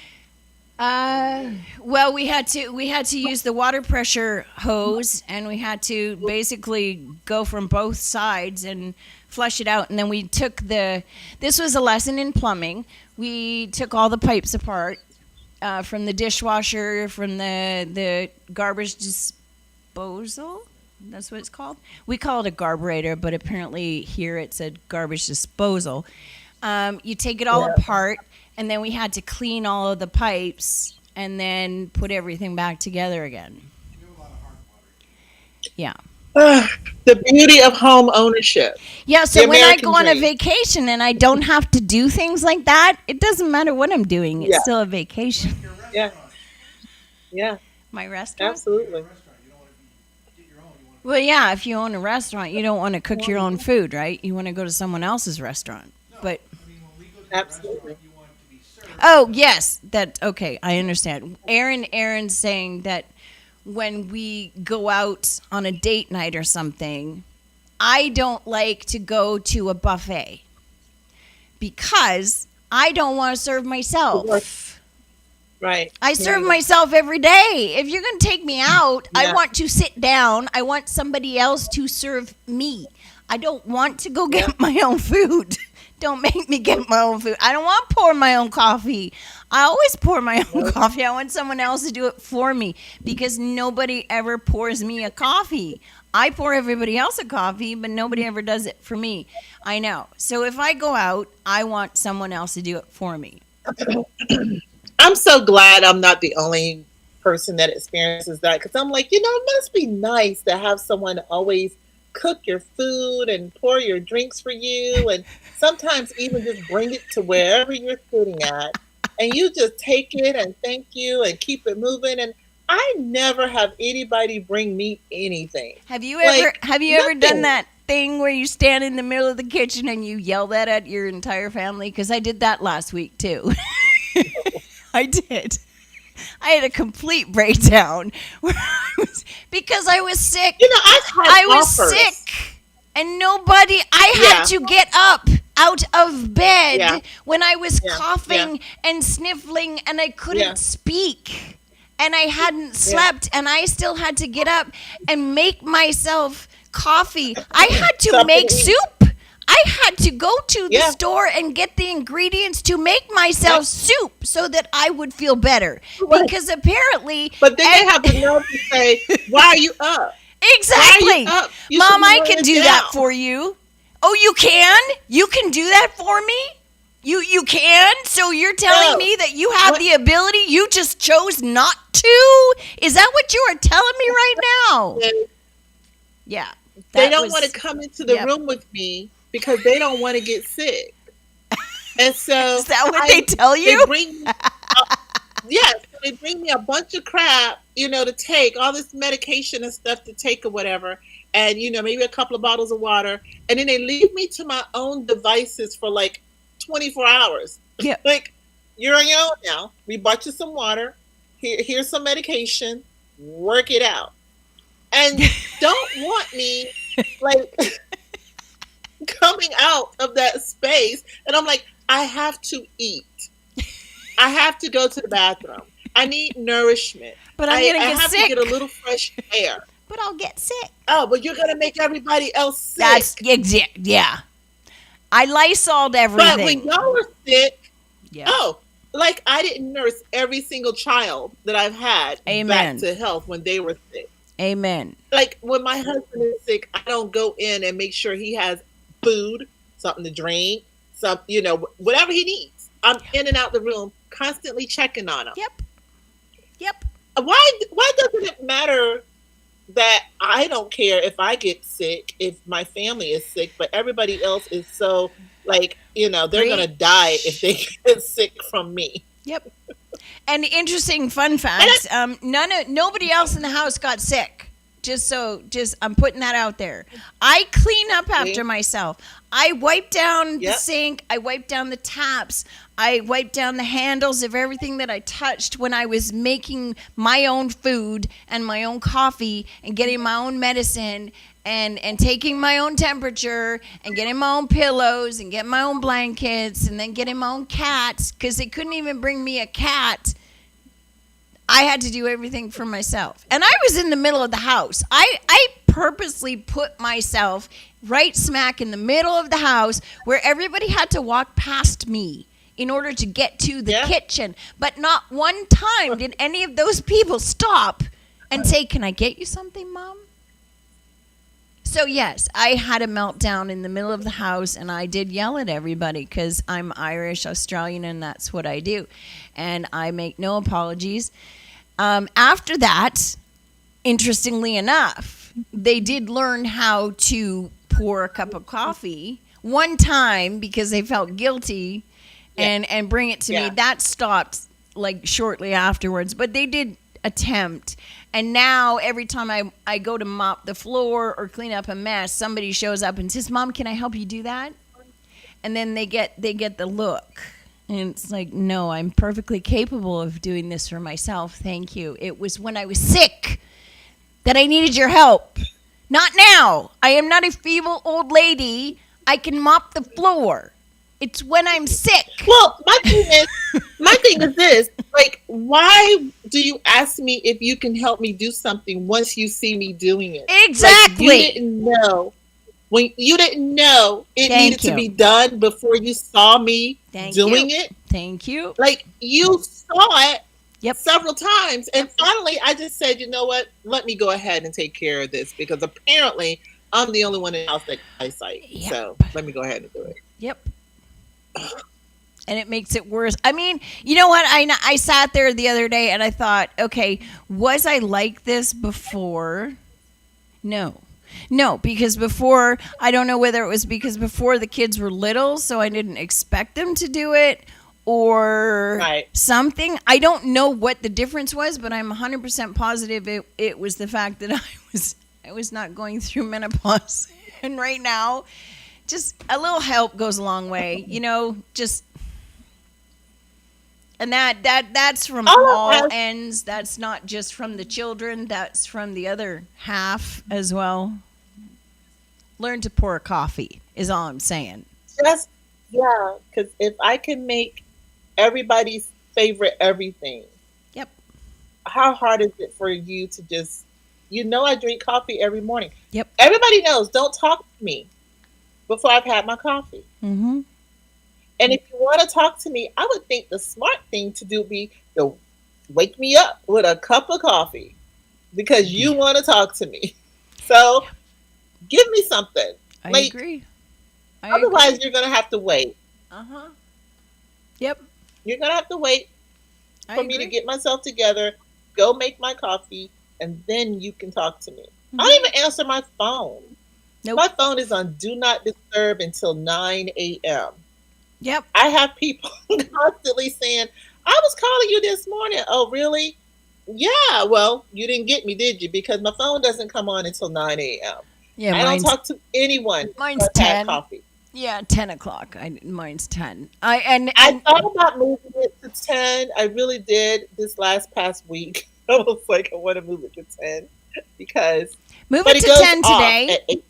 Well, we had to use the water pressure hose, and we had to basically go from both sides and flush it out. And then we took this was a lesson in plumbing. We took all the pipes apart, from the dishwasher, from the garbage disposal. That's what it's called. We call it a garburator, but apparently here it's a garbage disposal. You take it all apart, and then we had to clean all of the pipes and then put everything back together again. Yeah. The beauty of home ownership. Yeah, so when I American go on a dream. vacation and I don't have to do things like that, it doesn't matter what I'm doing. It's Yeah. still a vacation. Yeah. Yeah, My restaurant? absolutely. Well, yeah, if you own a restaurant, you don't want to cook your own food, right? You want to go to someone else's restaurant. But Absolutely. Oh, yes. Okay, I understand. Aaron's saying that when we go out on a date night or something, I don't like to go to a buffet because I don't want to serve myself. Right. I serve myself every day. If you're going to take me out, I Yeah. want to sit down. I want somebody else to serve me. I don't want to go get my own food. Don't make me get my own food. I don't want to pour my own coffee. I always pour my own coffee. I want someone else to do it for me because nobody ever pours me a coffee. I pour everybody else a coffee, but nobody ever does it for me. I know. So if I go out, I want someone else to do it for me. I'm so glad I'm not the only person that experiences that, because I'm like, it must be nice to have someone always cook your food and pour your drinks for you, and sometimes even just bring it to wherever you're sitting at, and you just take it and thank you and keep it moving. And I never have anybody bring me anything. Have you Like, ever done nothing. that thing where you stand in the middle of the kitchen and you yell that at your entire family? Because I did that last week too. I did. I had a complete breakdown because I was sick. I've had I was offers. sick, and I had to get up out of bed Yeah. when I was Yeah. coughing and sniffling, and I couldn't Yeah. speak, and I hadn't slept, and I still had to get up and make myself coffee. I had to Something make to eat. soup. I had to go to the Yeah. store and get the ingredients to make myself soup so that I would feel better. Because apparently, But then they have the nerve to say, "Why are you up? exactly, Why are you up? You Mom, should be I can laying do down." that for you. Oh, you can? You can do that for me? You can? So you're telling No. me that you have What- the ability, you just chose not to? Is that what you are telling me right now? And Yeah. they that don't was- want to come into the yep. room with me because they don't want to get sick. And so Is that what they tell you? They bring, yes, they bring me a bunch of crap, to take, all this medication and stuff to take or whatever, and maybe a couple of bottles of water, and then they leave me to my own devices for like 24 hours. Yeah. Like, you're on your own now. We bought you some water. Here's some medication. Work it out. And don't want me like coming out of that space. And I'm like, I have to eat. I have to go to the bathroom. I need nourishment. But I'm going to I get have sick. to get a little fresh air. But I'll get sick. Oh, but you're gonna make everybody else sick. That's yeah. I Lysoled everything. But when y'all were sick, yeah. like I didn't nurse every single child that I've had Amen. back to health when they were sick. Amen. Like when my husband is sick, I don't go in and make sure he has food, something to drink, whatever he needs. I'm in and out the room, constantly checking on him. Yep. Why doesn't it matter that I don't care if I get sick, if my family is sick, but everybody else is so like, they're gonna die if they get sick from me. Yep. And interesting fun fact, nobody else in the house got sick. Just I'm putting that out there. I clean up after myself. I wipe down the sink. I wipe down the taps. I wipe down the handles of everything that I touched when I was making my own food and my own coffee and getting my own medicine and taking my own temperature and getting my own pillows and getting my own blankets and then getting my own cats because they couldn't even bring me a cat. I had to do everything for myself. And I was in the middle of the house. I purposely put myself right smack in the middle of the house where everybody had to walk past me in order to get to the kitchen. But not one time did any of those people stop and say, "Can I get you something, Mom?" So, yes, I had a meltdown in the middle of the house, and I did yell at everybody because I'm Irish, Australian, and that's what I do. And I make no apologies. After that, interestingly enough, they did learn how to pour a cup of coffee one time because they felt guilty and bring it to me. That stopped like shortly afterwards, but they did attempt. And now every time I go to mop the floor or clean up a mess, somebody shows up and says, "Mom, can I help you do that?" And then they get the look. And it's like, no, I'm perfectly capable of doing this for myself. Thank you. It was when I was sick that I needed your help. Not now. I am not a feeble old lady. I can mop the floor. It's when I'm sick. Well, my thing is this: like, why do you ask me if you can help me do something once you see me doing it? Exactly. Like, you didn't know it Thank needed to you. be done before you saw me doing it. Thank you. Like, you saw it Yep. several times, and finally, I just said, you know what? Let me go ahead and take care of this because apparently I'm the only one in the house that can eyesight. Yep. So let me go ahead and do it. Yep. And it makes it worse. I mean, you know what? I sat there the other day and I thought, okay, was I like this before? No. No, because before, I don't know whether it was because before the kids were little, so I didn't expect them to do it or something. I don't know what the difference was, but I'm 100% positive it was the fact that I was not going through menopause. And right now, just a little help goes a long way, just. And that's from all ends. That's not just from the children. That's from the other half as well. Learn to pour a coffee is all I'm saying. Because if I can make everybody's favorite everything, yep. How hard is it for you to just, I drink coffee every morning. Yep. Everybody knows, don't talk to me before I've had my coffee. Mm-hmm. And if you want to talk to me, I would think the smart thing to do would be to wake me up with a cup of coffee because you want to talk to me. So give me something. I agree. Otherwise, you're going to have to wait. Uh-huh. Yep. You're going to have to wait for me to get myself together, go make my coffee, and then you can talk to me. Mm-hmm. I don't even answer my phone. Nope. My phone is on Do Not Disturb until 9 a.m. Yep. I have people constantly saying, I was calling you this morning. Oh, really? Yeah, well, you didn't get me, did you? Because my phone doesn't come on until 9 a.m. Yeah, I don't talk to anyone. Mine's 10. Coffee. Yeah, 10 o'clock. Mine's 10. I thought about moving it to 10. I really did this past week. I was like, I want to move it to 10 because move it to 10 today.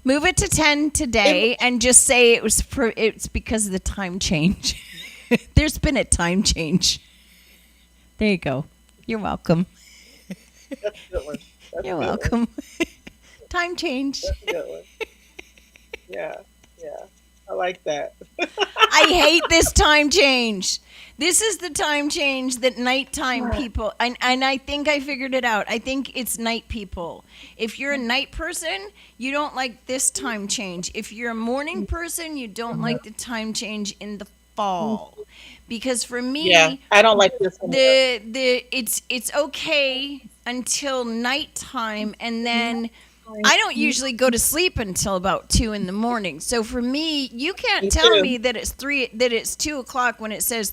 Move it to 10 today and just say it's because of the time change. There's been a time change. There you go. You're welcome. That's a good one. You're welcome. Time change. That's a good one. Yeah. I like that. I hate this time change. This is the time change that nighttime people, and I think I figured it out. I think it's night people. If you're a night person, you don't like this time change. If you're a morning person, you don't like the time change in the fall. Because for me, I don't like this one. It's okay until nighttime, and then I don't usually go to sleep until about 2 a.m. So for me, you can't tell me that it's 2 o'clock when it says,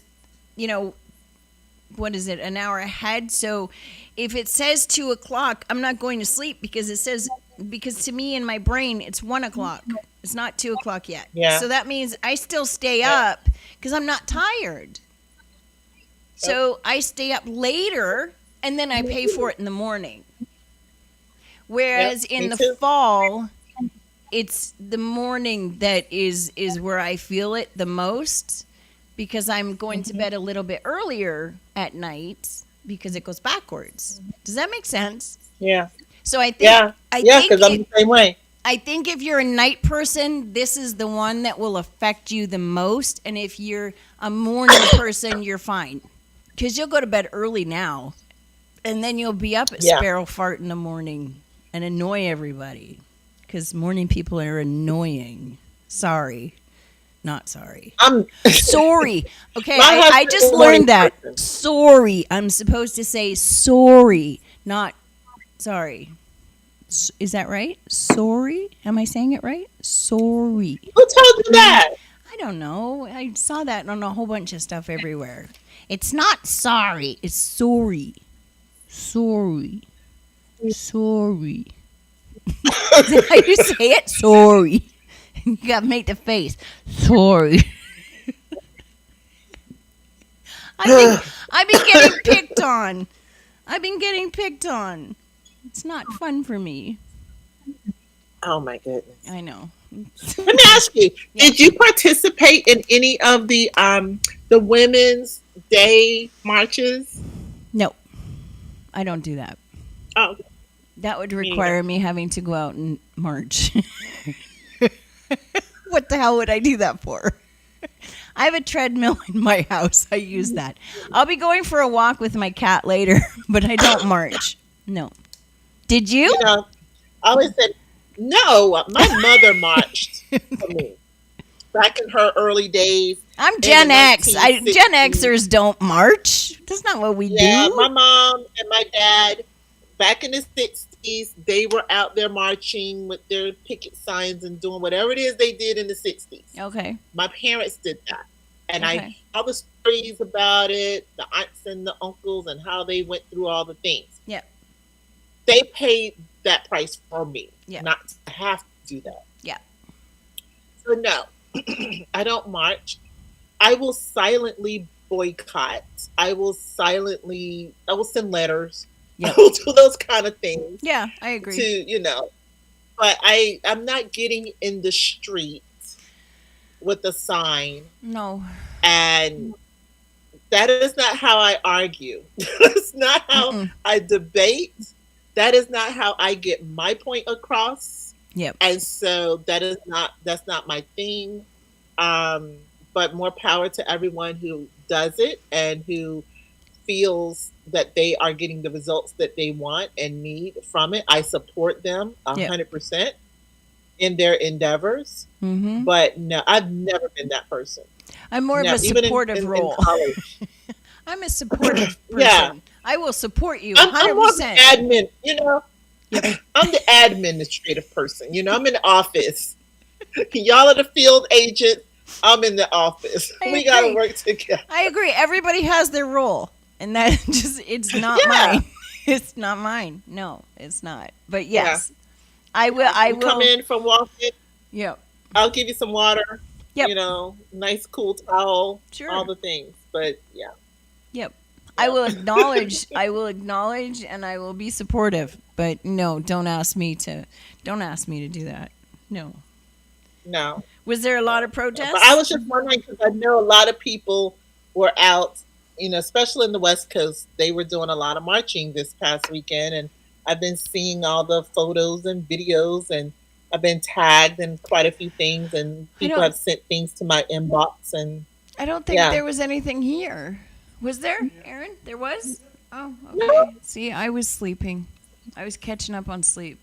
what is it, an hour ahead? So if it says 2 o'clock, I'm not going to sleep because to me in my brain, it's 1 o'clock. It's not 2 o'clock yet. Yeah. So that means I still stay up because I'm not tired. So I stay up later and then I pay for it in the morning. Whereas in the fall, it's the morning that is where I feel it the most because I'm going to bed a little bit earlier at night because it goes backwards. Does that make sense? Yeah. So I think because I'm the same way. I think if you're a night person, this is the one that will affect you the most. And if you're a morning person, you're fine because you'll go to bed early now, and then you'll be up at sparrow fart in the morning and annoy everybody because morning people are annoying. Sorry. Not sorry. I'm sorry. Okay, I just learned that. Person. Sorry. I'm supposed to say sorry, not sorry. Is that right? Sorry? Am I saying it right? Sorry. Who told you that? I don't know. I saw that on a whole bunch of stuff everywhere. It's not sorry. It's sorry. Sorry. Sorry. Is that how you say it? Sorry. You got to make the face. Sorry. I think I've been getting picked on. I've been getting picked on. It's not fun for me. Oh my goodness. I know. Let me ask you: Yeah. did you participate in any of the Women's Day marches? No, I don't do that. Oh, That would me neither. require me having to go out and march. What the hell would I do that for? I have a treadmill in my house. I use that. I'll be going for a walk with my cat later, but I don't march. No. Did you? You know, I always said no. My mother marched for me back in her early days I'm in the Gen X. Gen 1960s. Xers don't march. That's not what we Yeah, my do. mom and my dad back in the 60s, they were out there marching with their picket signs and doing whatever it is they did in the 60s. Okay. My parents did that. And I Okay. all the stories about it, the aunts and the uncles and how they went through all the things. Yeah. They paid that price for me, Yeah. not to have to do that. Yeah. So no, I don't march. I will silently boycott. I will send letters. I Yep. will do those kind of things Yeah, I to, agree. but I'm not getting in the street with a sign, No. and that is not how I argue. That's not how Mm-mm. I debate. That is not how I get my point across. Yep. And so that's not my thing. Um, but more power to everyone who does it and who feels that they are getting the results that they want and need from it. I support them Yep. 100% in their endeavors. Mm-hmm. But no, I've never been that person. I'm more of No, a even supportive in role. college. I'm a supportive Yeah, person. I will support you I'm more of an 100%. admin. Yep. I'm the administrative person. I'm in the office. Y'all are the field agents. I'm in the office. I We got to agree. work together. I agree. Everybody has their role, and that it's not Yeah, mine. It's not mine. No, it's not. But yeah. yes, I will. I You come will. in from walking. Yep. I'll give you some water. Yep. Nice cool towel. All Sure. the things. But yeah, Yep. I yeah. will acknowledge. I will acknowledge, and I will be supportive. But no, don't ask me to. Don't ask me to do that. No. No, Was there a lot no, of no. But I protests? was just wondering because I know a lot of people were out. Especially in the West Coast, they were doing a lot of marching this past weekend, and I've been seeing all the photos and videos, and I've been tagged in quite a few things, and I people don't. have sent things to my inbox, and I don't think yeah, there was anything here. Was there, Aaron? There was. Oh, no, okay. See, I was sleeping. I was catching up on sleep.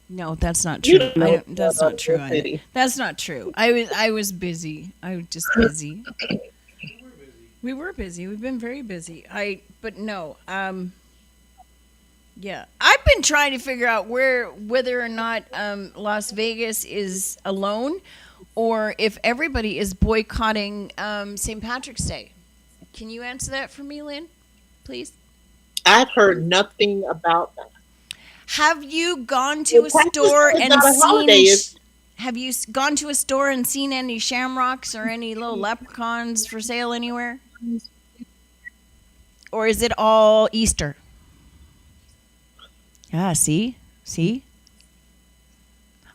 No, that's not you true. don't I know don't. what's That's going on not in true the either. city. That's not true. I was busy. I was just busy. We were busy. We've been very busy. But no. Yeah, I've been trying to figure out whether or not Las Vegas is alone, or if everybody is boycotting St. Patrick's Day. Can you answer that for me, Lynn, please? I've heard nothing about that. Have you gone to Well, a Patrick's store Day is and not a holiday. seen? Is Have you gone to a store and seen any shamrocks or any little leprechauns for sale anywhere? Or is it all Easter? Ah, see,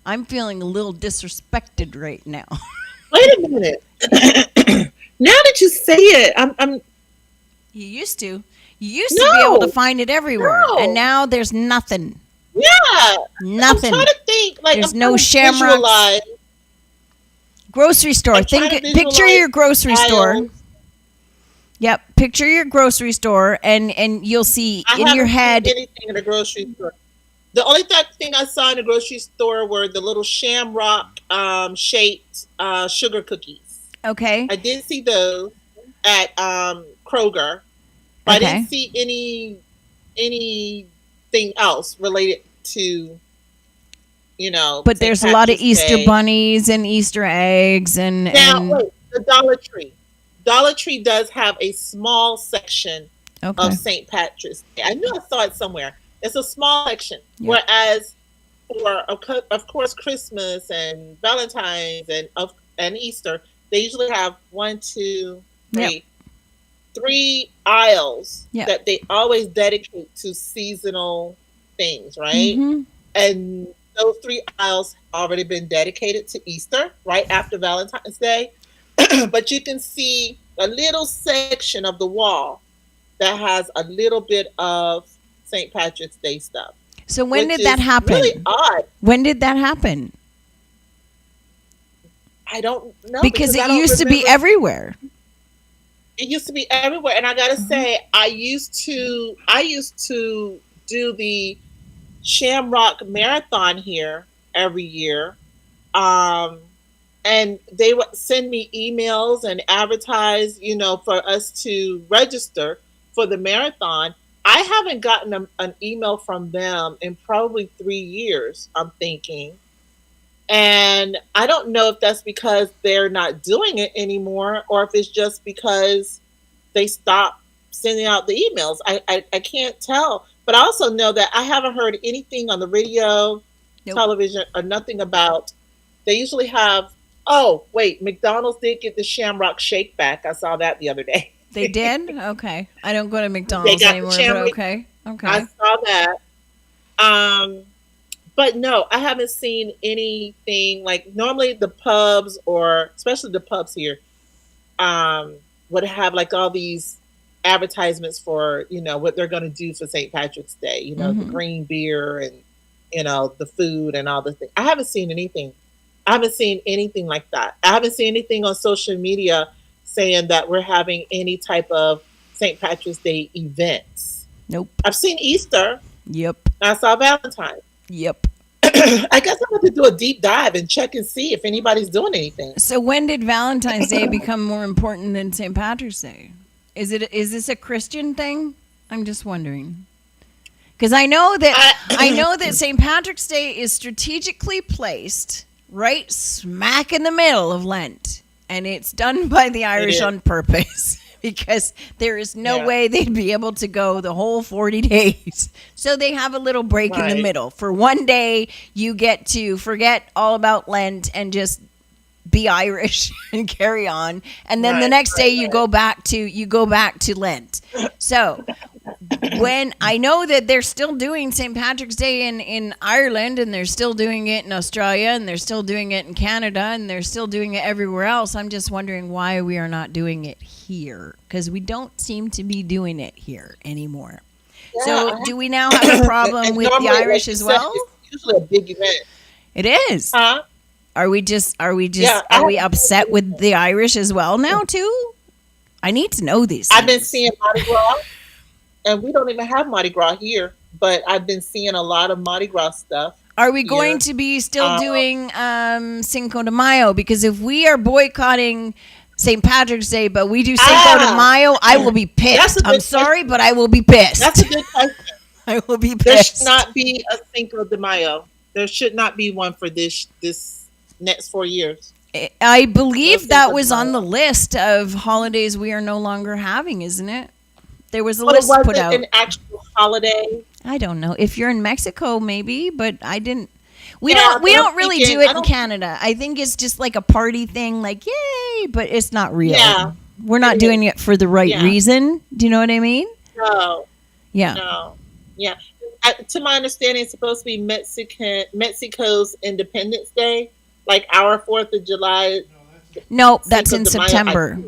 I'm feeling a little disrespected right now. wait a minute. Now that you say it, I'm You used to. You used to be able to no, find it everywhere, and no, now there's nothing. yeah. I'm Nothing. trying to think. Like There's I'm no trying to shamrocks. visualize. Grocery store. I'm trying to Picture visualize your grocery store. aisles. Yep. Picture your grocery store, and you'll see I in your haven't seen head. anything in the grocery store. The only thing I saw in the grocery store were the little shamrock shaped sugar cookies. Okay. I did see those at Kroger, but I didn't Okay. see anything else related to But St. there's a lot of Patrick's Easter Day. bunnies and Easter eggs and Now, and wait, the Dollar Tree. Dollar Tree does have a small section of okay. St. Patrick's Day. I knew I saw it somewhere. It's a small section. Yep. Whereas for, of course, Christmas and Valentine's and Easter, they usually have one, two, Yep. three, three aisles Yeah. that they always dedicate to seasonal things, right? Mm-hmm. And those three aisles already been dedicated to Easter right after Valentine's Day. But you can see a little section of the wall that has a little bit of St. Patrick's Day stuff, So when which did that is really happen? odd. When did that happen? I don't know Because I it don't used to be remember. everywhere. It used to be everywhere, and I gotta say, I used to do the Shamrock Marathon here every year, um, and they would send me emails and advertise, for us to register for the marathon. I haven't gotten an email from them in probably 3 years, I'm thinking. And I don't know if that's because they're not doing it anymore or if it's just because they stopped sending out the emails. I can't tell. But I also know that I haven't heard anything on the radio, Nope. television, or nothing about. They usually have. Oh, wait, McDonald's did get the Shamrock Shake back. I saw that the other day. They did? Okay. I don't go to They McDonald's got the anymore, but Shamrock. okay. I Okay. saw that. Um, but no, I haven't seen anything like normally the pubs or especially the pubs here um, would have like all these advertisements for what they're going to do for St. Patrick's Day. The Mm-hmm. green beer and the food and all the things. I haven't seen anything. I haven't seen anything like that. I haven't seen anything on social media saying that we're having any type of St. Patrick's Day events. Nope. I've seen Easter. Yep. I saw Valentine's. Yep. I guess I'm going to do a deep dive and check and see if anybody's doing anything. So when did Valentine's Day become more important than St. Patrick's Day? Is this a Christian thing? I'm just wondering. Because I know that St. Patrick's Day is strategically placed right smack in the middle of Lent, and it's done by the Irish on purpose because there is no way they'd be able to go the whole 40 days. So they have a little break in the middle. For one day, you get to forget all about Lent and just be Irish and carry on, and then the next day you go back to Lent. So when I know that they're still doing St. Patrick's Day in Ireland, and they're still doing it in Australia, and they're still doing it in Canada, and they're still doing it everywhere else, I'm just wondering why we are not doing it here, because we don't seem to be doing it here anymore. Yeah. So do we now have a problem with the Irish as well? It's usually a big event. It is. Huh? Are we upset with the Irish as well now too? I need to know these things. I've been seeing Mardi Gras, and we don't even have Mardi Gras here, but I've been seeing a lot of Mardi Gras stuff. Are we going to be still doing Cinco de Mayo? Because if we are boycotting St. Patrick's Day, but we do Cinco de Mayo, I will be pissed. I'm sorry, but I will be pissed. That's a good question. I will be There pissed. should not be a Cinco de Mayo. There should not be one for this next 4 years. I believe No that Cinco de was on Mayo. the list of holidays we are no longer having, isn't it? There was a But list was put it out. an actual holiday? I don't know. If you're in Mexico, maybe, but I didn't. We Yeah, don't I'm really thinking- do it I in don't- Canada. I think it's just like a party thing, like yay, but it's not real. Yeah. We're not doing it for the right Yeah. reason. Do you know what I mean? No, Yeah. no. Yeah. To my understanding, it's supposed to be Mexico's Independence Day, like our 4th of July. No, that's in Cinco de Mayo, September.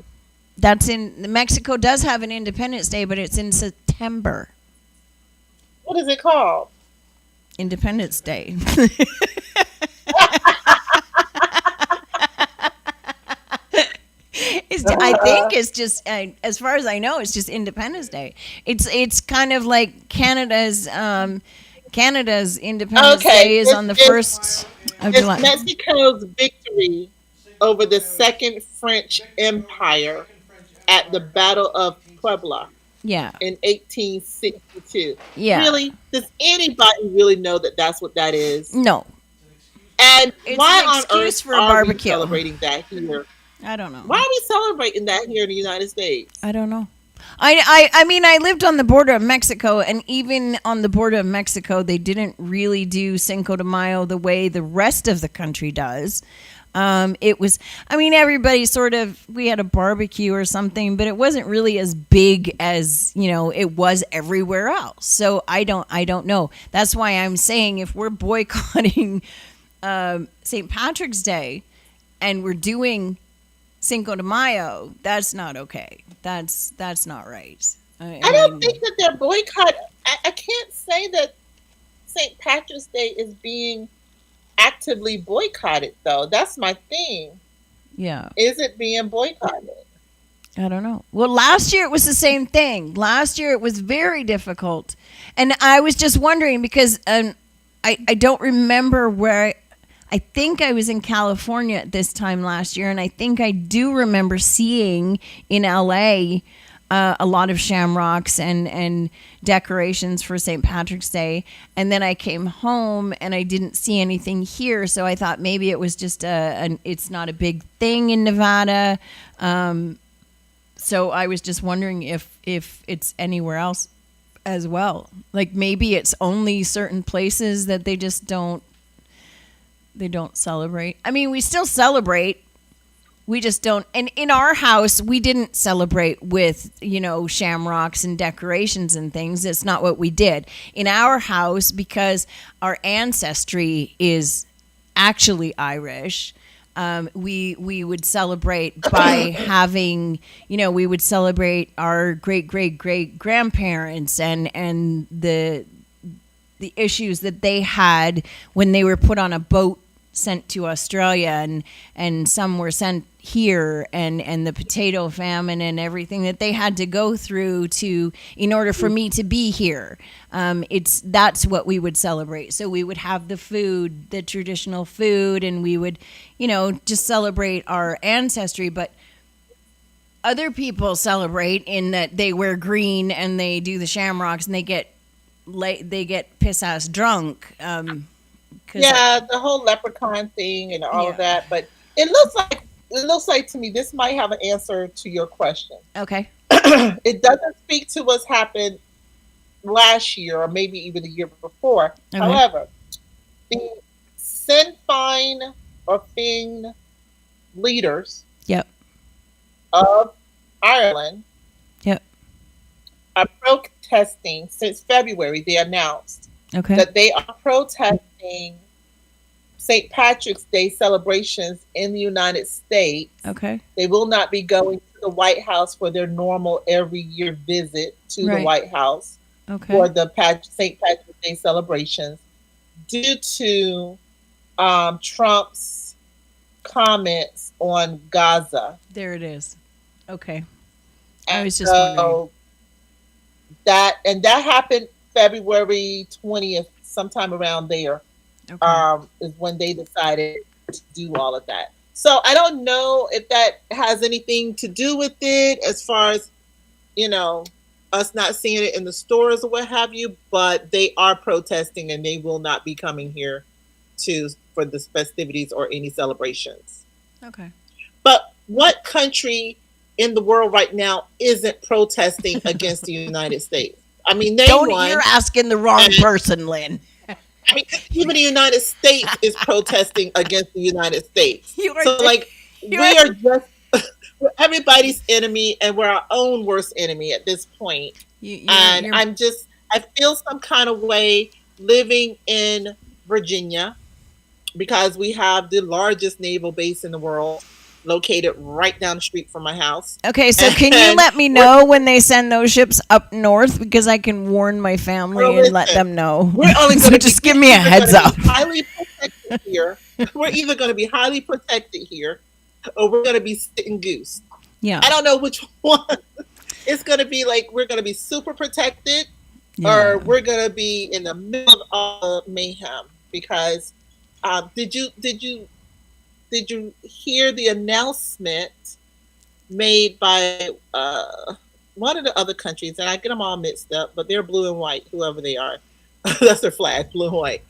That's in Mexico does have an Independence Day, but it's in September. What is it called? Independence Day. I think it's just, as far as I know, it's just Independence Day. It's kind of like Canada's Independence Day is on the 1st of It's July. Mexico's victory over the Second French Empire at the Battle of Puebla Yeah, in 1862. yeah. Really? Does anybody really know that that's what that is? No, And It's why an on excuse earth for a are barbecue. we celebrating that here? I don't know. Why are we celebrating that here in the United States? I don't know. I mean, I lived on the border of Mexico, and even on the border of Mexico, they didn't really do Cinco de Mayo the way the rest of the country does. It was, I mean, everybody sort of, we had a barbecue or something, but it wasn't really as big as, it was everywhere else. So I don't know. That's why I'm saying if we're boycotting St. Patrick's Day and we're doing Cinco de Mayo, that's not okay. That's not right. I don't think that they're boycott. I can't say that St. Patrick's Day is being actively boycotted, though. That's my thing. Yeah. Is it being boycotted? I don't know. Well, last year it was the same thing. Last year it was very difficult. And I was just wondering because I don't remember where I think I was in California at this time last year, and I think I do remember seeing in LA a lot of shamrocks and decorations for St. Patrick's Day. And then I came home and I didn't see anything here, so I thought maybe it was just it's not a big thing in Nevada. So I was just wondering if it's anywhere else as well. Like maybe it's only certain places that they just don't celebrate. I mean, we still celebrate. We just don't. And in our house, we didn't celebrate with, shamrocks and decorations and things. It's not what we did. In our house, because our ancestry is actually Irish, we would celebrate by having, we would celebrate our great grandparents and the issues that they had when they were put on a boat sent to Australia and some were sent here and the potato famine and everything that they had to go through in order for me to be here. That's what we would celebrate. So we would have the traditional food, and we would, just celebrate our ancestry. But other people celebrate in that they wear green and they do the shamrocks and they get piss ass drunk. Yeah, the whole leprechaun thing and all of that. But it looks like to me this might have an answer to your question. Okay. It doesn't speak to what's happened last year or maybe even the year before. Okay. However, the Sinn Féin or Féin leaders of Ireland are protesting since February. They announced that they are protesting St. Patrick's Day celebrations in the United States. Okay. They will not be going to the White House for their normal every year visit to the White House for the St. Patrick's Day celebrations due to Trump's comments on Gaza. There it is. Okay. I was just wondering. That happened February 20th, sometime around there, is when they decided to do all of that. So I don't know if that has anything to do with it as far as, us not seeing it in the stores or what have you, but they are protesting and they will not be coming here for the festivities or any celebrations. Okay. But what country in the world right now isn't protesting against the United States? I mean, you're asking the wrong person, Lynn. I mean, even the United States is protesting against the United States. We are just we're everybody's enemy, and we're our own worst enemy at this point. I feel some kind of way living in Virginia because we have the largest naval base in the world, located right down the street from my house. Okay, so can you let me know when they send those ships up north, because I can warn my family and let them know. We're only so just give me a heads up. Highly protected here. We're either going to be highly protected here, or we're going to be sitting goose. Yeah, I don't know which one. It's going to be like we're going to be super protected, or we're going to be in the middle of all mayhem. Because did you hear the announcement made by one of the other countries? And I get them all mixed up, but they're blue and white, whoever they are. That's their flag, blue and white.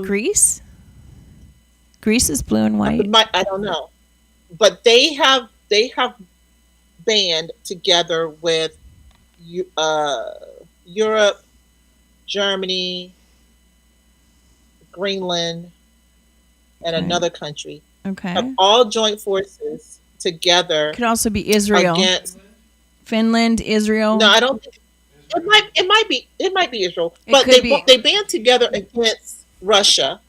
Greece? Greece is blue and white? I don't know. But they have band together with Europe, Germany, Greenland, and another country. have Okay. all joint forces together Could also be Israel. against. Finland, No, Israel. I don't think it might be Israel, It but could be they band together against Russia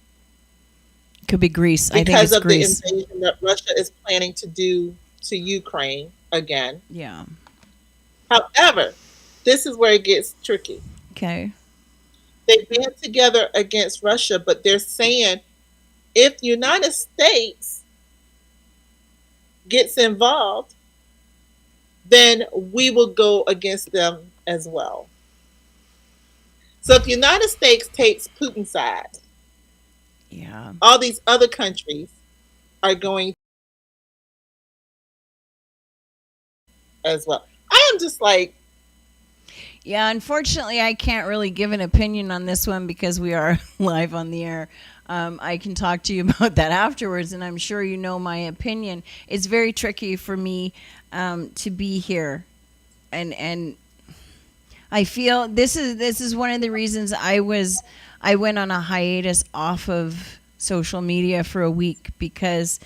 could be Greece. I think because it's of the Greece. invasion that Russia is planning to do to Ukraine again. Yeah. However, this is where it gets tricky. Okay. They band together against Russia, but they're saying if the United States gets involved, then we will go against them as well. So if the United States takes Putin's side, Yeah. all these other countries are going as well. I am just like, Yeah, unfortunately, I can't really give an opinion on this one because we are live on the air. I can talk to you about that afterwards, and I'm sure you know my opinion. It's very tricky for me to be here, and I feel this is one of the reasons I went on a hiatus off of social media for a week because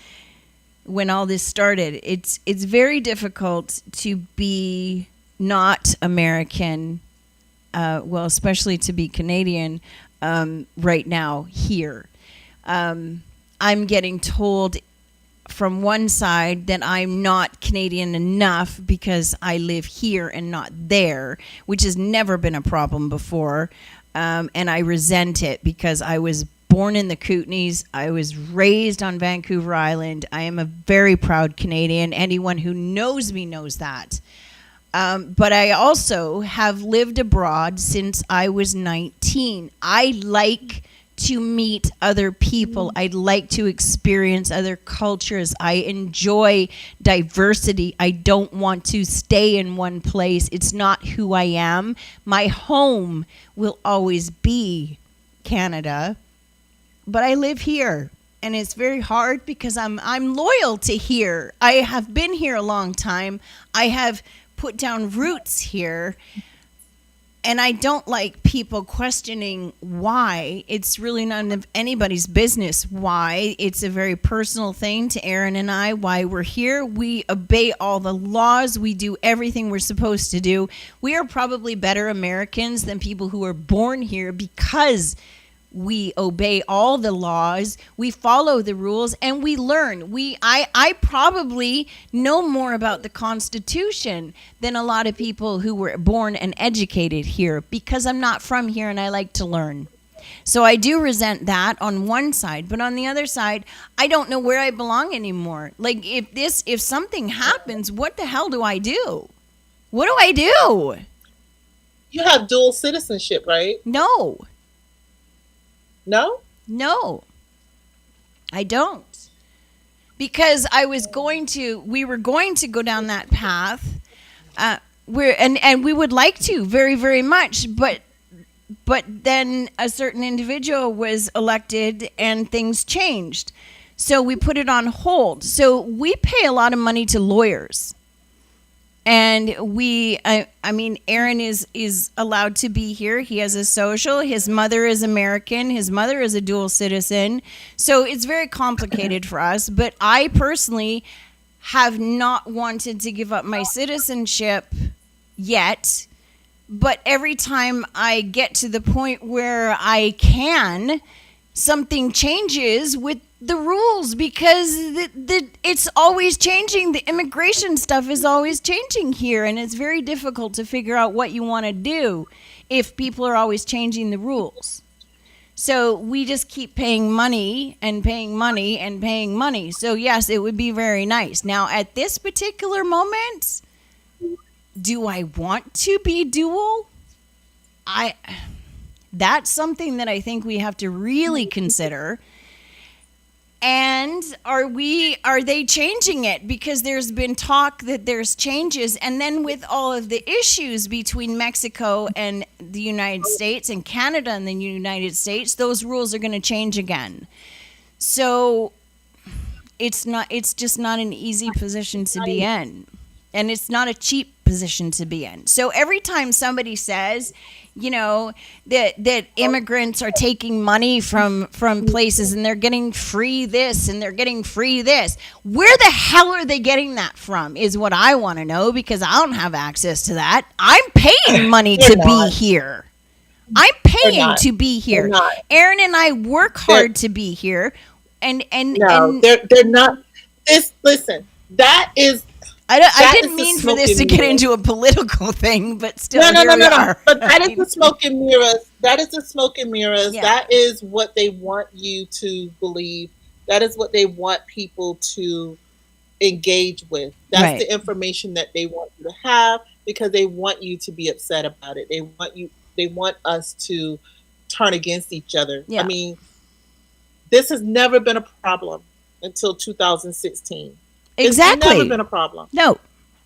when all this started, it's very difficult to be not American, well, especially to be Canadian right now here. I'm getting told from one side that I'm not Canadian enough because I live here and not there, which has never been a problem before. And I resent it because I was born in the Kootenays. I was raised on Vancouver Island. I am a very proud Canadian. Anyone who knows me knows that. But I also have lived abroad since I was 19. I like to meet other people. I'd like to experience other cultures. I enjoy diversity. I don't want to stay in one place. It's not who I am. My home will always be Canada, but I live here. And it's very hard because I'm loyal to here. I have been here a long time. I have put down roots here. And I don't like people questioning why. It's really none of anybody's business why. It's a very personal thing to Aaron and I, why we're here. We obey all the laws. We do everything we're supposed to do. We are probably better Americans than people who are born here because we obey all the laws, we follow the rules, and we learn. I probably know more about the Constitution than a lot of people who were born and educated here because I'm not from here and I like to learn. So I do resent that on one side, but on the other side, I don't know where I belong anymore. Like if something happens, what the hell do I do? What do I do? you have dual citizenship, right? No. No? No. I don't. Because we were going to go down that path, and we would like to very, very much, but then a certain individual was elected and things changed. So we put it on hold. So we pay a lot of money to lawyers. And I mean, Aaron is allowed to be here. He has a social. His mother is American. His mother is a dual citizen. So it's very complicated for us. But I personally have not wanted to give up my citizenship yet. But every time I get to the point where I can, something changes with the rules because it's always changing. The immigration stuff is always changing here, and it's very difficult to figure out what you want to do if people are always changing the rules. So we just keep paying money and paying money and paying money. So yes, it would be very nice. Now, at this particular moment, do I want to be dual? That's something that I think we have to really consider. And are they changing it? Because there's been talk that there's changes, and then with all of the issues between Mexico and the United States and Canada and the United States, those rules are going to change again. So it's just not an easy position to be in. And it's not a cheap position to be in. So every time somebody says, you know, that immigrants are taking money from places and they're getting free this and they're getting free this, where the hell are they getting that from is what I want to know, because I don't have access to that. I'm paying money They're to be not. here. I'm They're paying not. to be They're here. not. Aaron and I work They're, hard to be here. no, And they're not. This listen, I that is didn't the mean for smoke this to and get mirrors. into a political thing, but No, still, no, here no, we no, no. are. But that is Right? the smoke and mirrors. That is the smoke and mirrors. Yeah. That is what they want you to believe. That is what they want people to engage with. That's Right. the information that they want you to have, because they want you to be upset about it. They want us to turn against each other. I Yeah. mean, this has never been a problem until 2016. It's never Exactly. been a problem. No.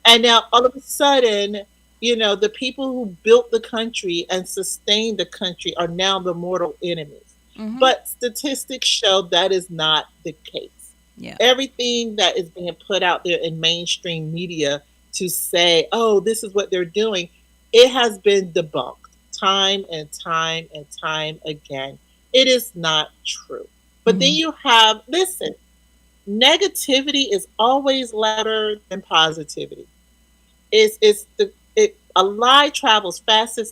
And now all of a sudden, the people who built the country and sustained the country are now the mortal enemies. Hmm. But statistics show that is not the case. Yeah. Everything that is being put out there in mainstream media to say, oh, this is what they're doing, it has been debunked time and time and time again. It is not true. But then Hmm. you have, listen, negativity is always louder than positivity. A lie travels faster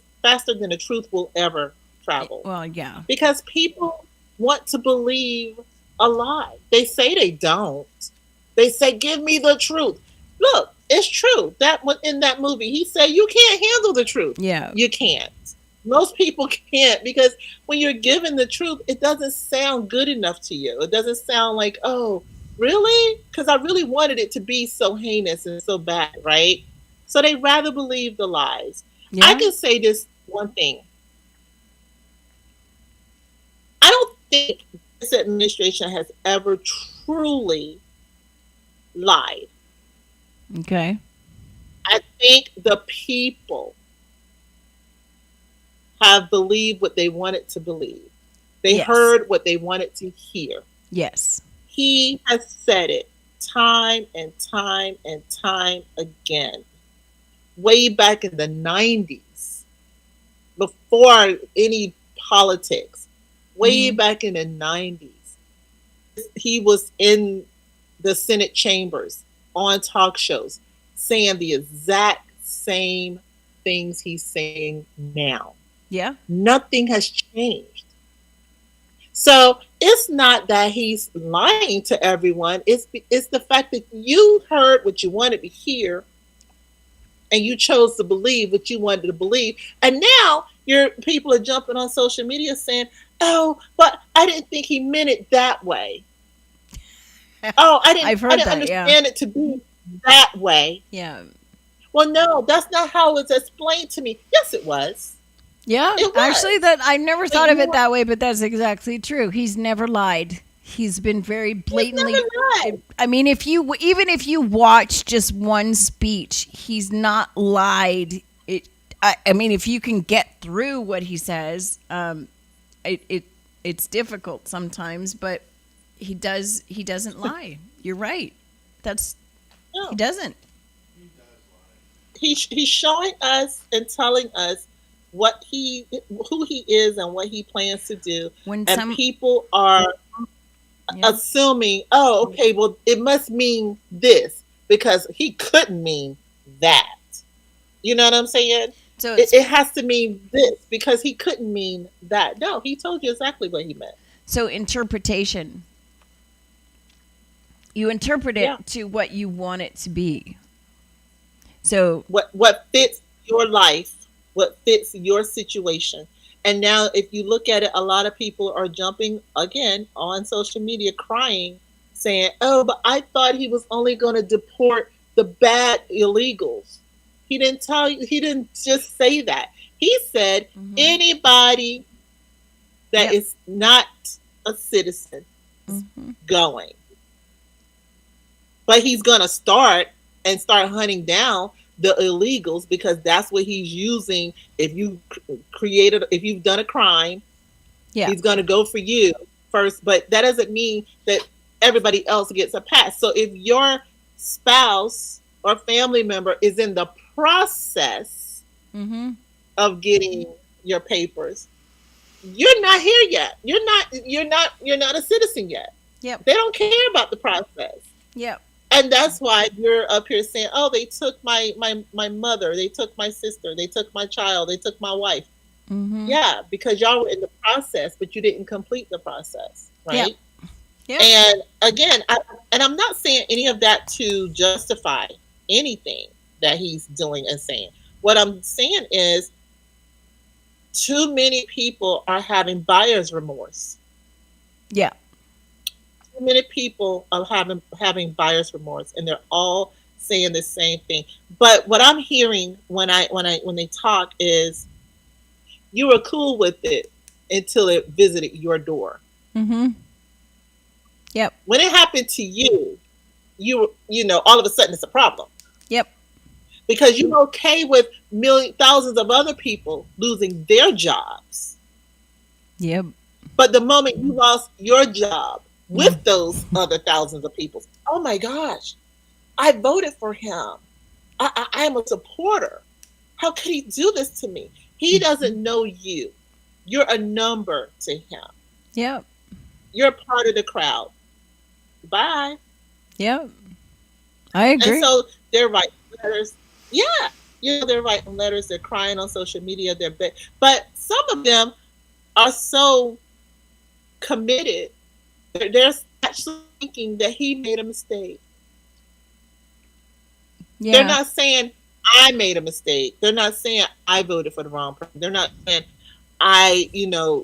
than the truth will ever travel, Well, yeah. because people want to believe a lie. They say they don't. They say, "Give me the truth." Look, it's true that in that movie he said, "You can't handle the truth." Yeah. You can't. Most people can't, because when you're given the truth, it doesn't sound good enough to you. It doesn't sound like, "Oh, really?" Because I really wanted it to be so heinous and so bad, right? So they rather believe the lies. I Yeah. can say this one thing. I don't think this administration has ever truly lied. Okay. I think the people have believed what they wanted to believe. They Yes. heard what they wanted to hear. Yes. He has said it time and time and time again. Way back in the 90s, before any politics, way Hmm. back in the 90s, he was in the Senate chambers on talk shows saying the exact same things he's saying now. Yeah. Nothing has changed. So it's not that he's lying to everyone. It's the fact that you heard what you wanted to hear, and you chose to believe what you wanted to believe. And now your people are jumping on social media saying, "Oh, but I didn't think he meant it that way. Oh, I've I heard didn't that. Yeah. understand it to be that way." Yeah. Well, no, that's not how it's explained to me. Yes, it was. Yeah. It Actually, was. that I never But thought of it you, that way, but that's exactly true. He's never lied. He's been very he's never blatantly. lied. I mean, even if you watch just one speech, he's not lied. I mean, if you can get through what he says, it's difficult sometimes, but he doesn't lie. You're right. That's he No, doesn't. he's showing us and telling us who he is and what he plans to do, When and some people are Yeah. assuming, oh, okay, well, it must mean this, because he couldn't mean that. You know what I'm saying? So It has to mean this because he couldn't mean that. No, he told you exactly what he meant. interpretation. You interpret Yeah. it to what you want it to be. So What fits your life, what fits your situation. And now if you look at it, a lot of people are jumping again on social media crying, saying, "Oh, but I thought he was only going to deport the bad illegals." He didn't just say that. He said mhm, anybody that yep. is not a citizen Mhm. going. But he's going to start hunting down the illegals, because that's what he's using. If you've done a crime, Yeah. he's going to go for you first. But that doesn't mean that everybody else gets a pass. So if your spouse or family member is in the process Mm-hmm. of getting your papers, you're not here yet. You're not a citizen yet. Yep. They don't care about the process. Yep. And that's why you're up here saying, "Oh, they took my mother, they took my sister, they took my child, they took my wife." Mm-hmm. Yeah, because y'all were in the process, but you didn't complete the process, Yep. right? Yep. And again, I'm not saying any of that to justify anything that he's doing and saying. What I'm saying is, too many people are having buyer's remorse. Yeah. Too many people are having buyer's remorse, and they're all saying the same thing. But what I'm hearing when they talk is, you were cool with it until it visited your door. Mm-hmm. Yep. When it happened to you, all of a sudden it's a problem Yep. because you're okay with thousands of other people losing their jobs. Yep. But the moment you lost your job Mm. with those other thousands of people, oh my gosh, I voted for him. I am a supporter. How could he do this to me? He doesn't know you. You're a number to him. Yep. You're a part of the crowd. Bye. Yep. I And agree. so they're writing letters. Yeah. They're writing letters. They're crying on social media. But some of them are so committed. They're actually thinking that he made a mistake. They're Yeah. not saying I made a mistake. They're not saying I voted for the wrong person. They're not saying I,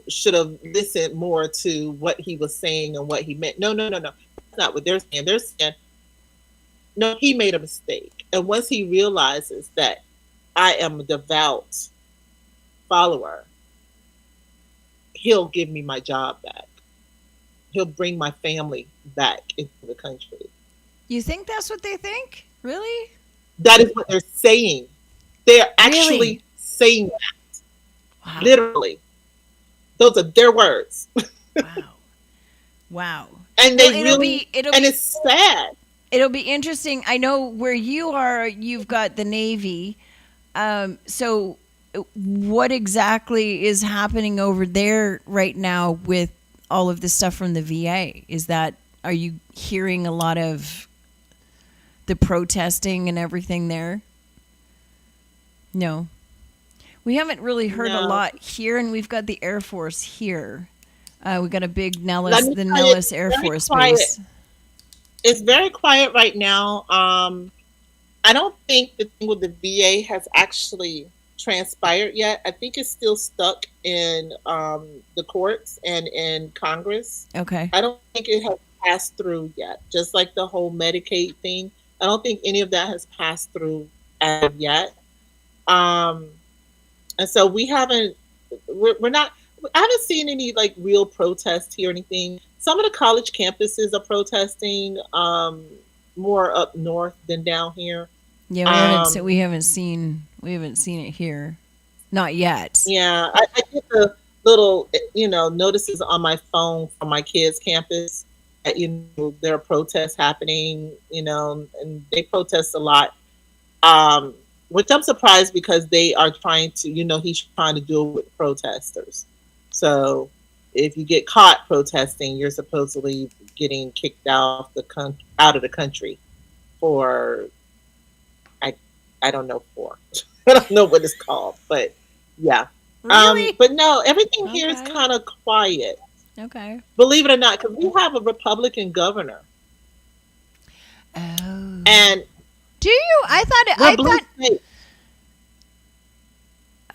should have listened more to what he was saying and what he meant. No, no, no, no. That's not what they're saying. They're saying, no, he made a mistake. And once he realizes that I am a devout follower, he'll give me my job back. He'll bring my family back into the country. You think that's what they think? Really? That is what they're saying. They're actually Really? saying that. Wow. Literally. Those are their words. Wow. Wow. And Well, they really, and it's sad. it'll be interesting. I know where you are, you've got the Navy. So what exactly is happening over there right now with all of this stuff from the VA? Are you hearing a lot of the protesting and everything there? No. We haven't really heard a No. lot here, and we've got the Air Force here. We got a big Let Nellis, me the tell you, Nellis it's Air very Force quiet. Base. It's very quiet right now. I don't think the thing with the VA has actually transpired yet. I think it's still stuck in the courts and in Congress. Okay. I don't think it has passed through yet. Just like the whole Medicaid thing, I don't think any of that has passed through as of yet. Um, and so we're not. I haven't seen any like real protests here or anything. Some of the college campuses are protesting more up north than down here. Yeah, Um, we haven't seen it here. Not yet. yeah, I get the little notices on my phone from my kids' campus that there are protests happening. And they protest a lot. Which I'm surprised because they are trying to. He's trying to deal with protesters. So if you get caught protesting, you're supposedly getting kicked out of the country for I I don't know for I don't know what it's called, but yeah. Really? But no, everything here is Okay. kind of quiet. Okay. Believe it or not, because we have a Republican governor, Oh. and Do you? we're I a blue thought. state.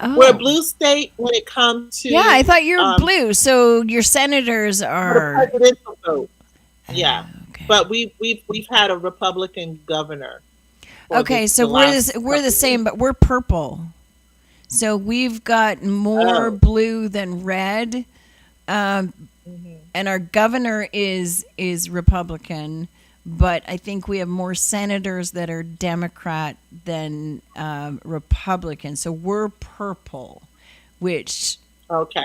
Oh. We're a blue state when it comes to Yeah, I thought you were um, blue. So your senators for the are. presidential vote. Yeah, Oh, okay. but we've had a Republican governor. For Okay, so the we're last we're the couple same, years. but we're purple. So we've got more Oh. blue than red, um, Mhm. and our governor is Republican, but I think we have more senators that are Democrat than Republican. So we're purple, which Okay.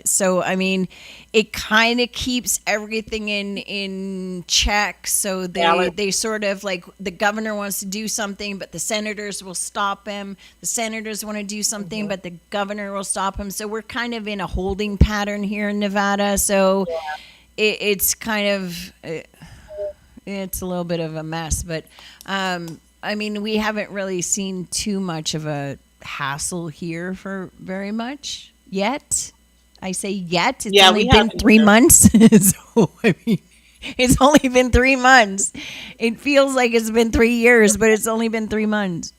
So I mean, it kind of keeps everything in check. So they sort of like the governor wants to do something, but the senators will stop him. The senators want to do something, but the governor will stop him. So we're kind of in a holding pattern here in Nevada. So it's kind of it's a little bit of a mess. But I mean, we haven't really seen too much of a hassle here for very much yet. I say yet. It's only been 3 months. So, I mean, it's only been 3 months. It feels like it's been 3 years, but it's only been 3 months.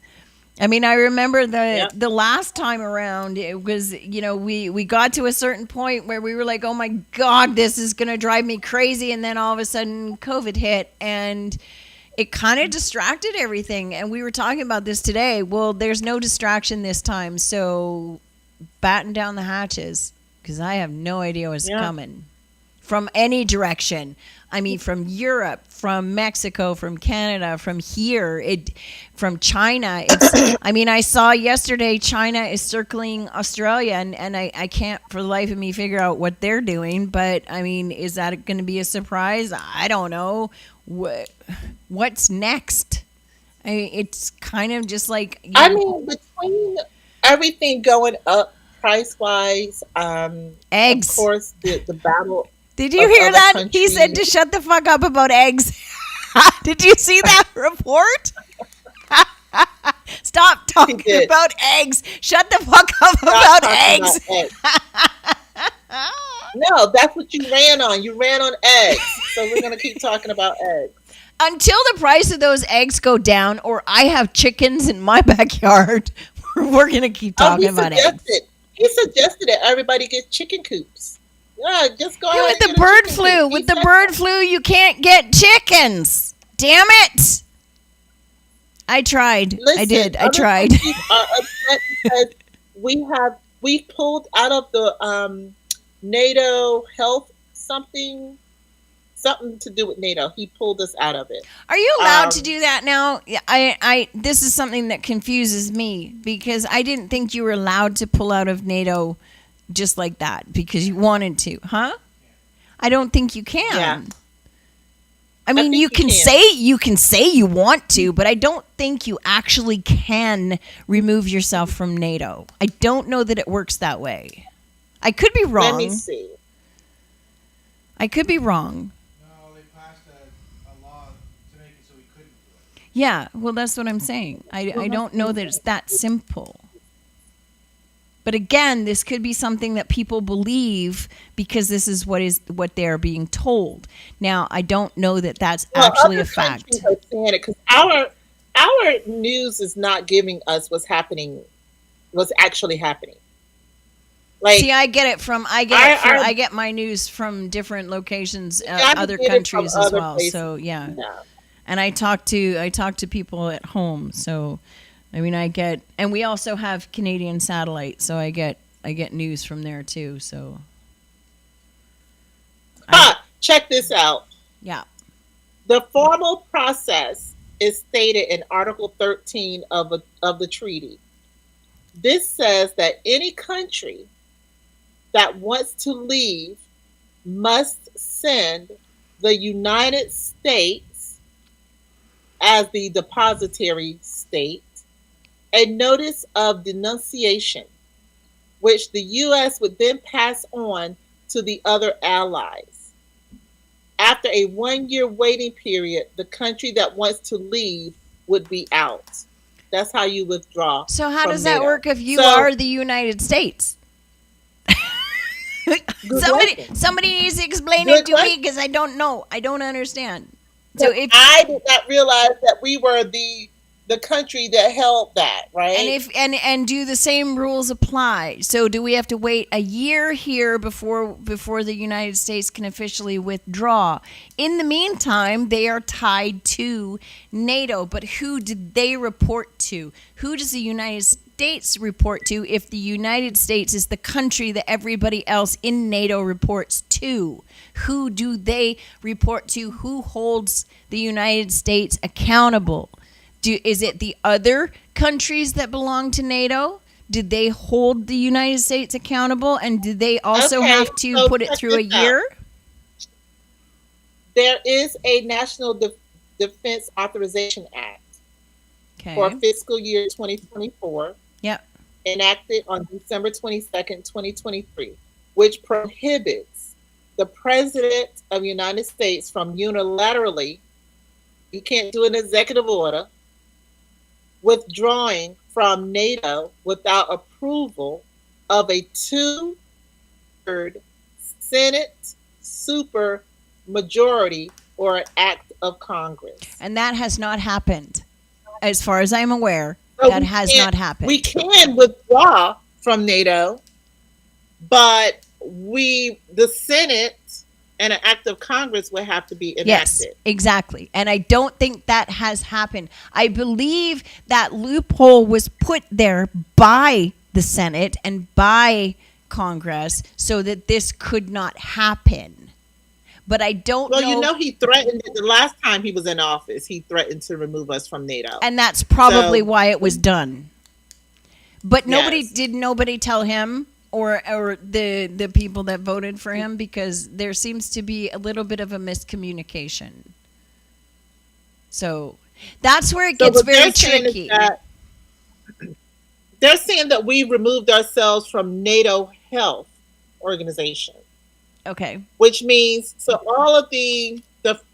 I mean, I remember the last time around, it was, we got to a certain point where we were like, oh my God, this is going to drive me crazy. And then all of a sudden COVID hit and it kind of distracted everything. And we were talking about this today. Well, there's no distraction this time. So batten down the hatches because I have no idea what's coming from any direction. I mean, from Europe, from Mexico, from Canada, from here, from China. I mean, I saw yesterday China is circling Australia, and I can't for the life of me figure out what they're doing. But I mean, is that going to be a surprise? I don't know. What's next? I mean, it's kind of just like I mean, between everything going up price wise, eggs. Of course, the battle. Did you hear that? He said to shut the fuck up about eggs. Did you see that report? Stop talking about eggs. Shut the fuck up about eggs. No, that's what you ran on. You ran on eggs. So we're going to keep talking about eggs. Until the price of those eggs go down or I have chickens in my backyard, we're going to keep talking about eggs. He suggested that everybody get chicken coops. Yeah, just go ahead. With the bird flu. With the bird flu, you can't get chickens. Damn it. I tried. Listen, I did. I tried. Are upset because we pulled out of the NATO health something to do with NATO. He pulled us out of it. Are you allowed to do that now? I this is something that confuses me because I didn't think you were allowed to pull out of NATO just like that because you wanted to, huh? I don't think you can. Yeah. I mean, you can say you want to, but I don't think you actually can remove yourself from NATO. I don't know that it works that way. I could be wrong. Let me see. I could be wrong. No, they passed a law to make it so we couldn't do it. Yeah, well, that's what I'm saying. I don't know that it's that simple. But again, this could be something that people believe because this is what they're being told. Now, I don't know that that's actually a fact. Because our news is not giving us what's actually happening. Like, see, I get my news from different locations, other countries as well. Places. So yeah, and I talk to people at home. So. I mean, and we also have Canadian satellite, so I get news from there too. So, check this out. Yeah, the formal process is stated in Article 13 of the treaty. This says that any country that wants to leave must send the United States as the depository state a notice of denunciation, which the U.S. would then pass on to the other allies. After a 1-year waiting period, the country that wants to leave would be out. That's how you withdraw. So how does that work if you are the United States? Somebody needs to explain it to me because I don't know. I don't understand. So I did not realize that we were the country that held that, right? And do the same rules apply? So do we have to wait a year here before the United States can officially withdraw? In the meantime, they are tied to NATO, but who did they report to? Who does the United States report to if the United States is the country that everybody else in NATO reports to? Who do they report to? Who holds the United States accountable? Is it the other countries that belong to NATO? Did they hold the United States accountable, and did they also Okay, have to so put it check through a this out. year? There is a National Defense Authorization Act for Okay. fiscal year 2024, Yep. enacted on December 22nd, 2023, which prohibits the President of the United States from unilaterally, he can't do an executive order, withdrawing from NATO without approval of a two-third Senate super majority or an act of Congress. And that has not happened. As far as I'm aware, So that we has can't- not happened. We can withdraw from NATO, but the Senate and an act of Congress would have to be enacted. Yes, exactly. And I don't think that has happened. I believe that loophole was put there by the Senate and by Congress so that this could not happen. But I don't Well, know. you know, he threatened it the last time he was in office. He threatened to remove us from NATO. And that's probably So- why it was done. But Yes. did nobody tell him or the people that voted for him, because there seems to be a little bit of a miscommunication. So that's where it So gets what very they're saying is tricky. that they're saying that we removed ourselves from NATO Health Organization, Okay. which means so all of the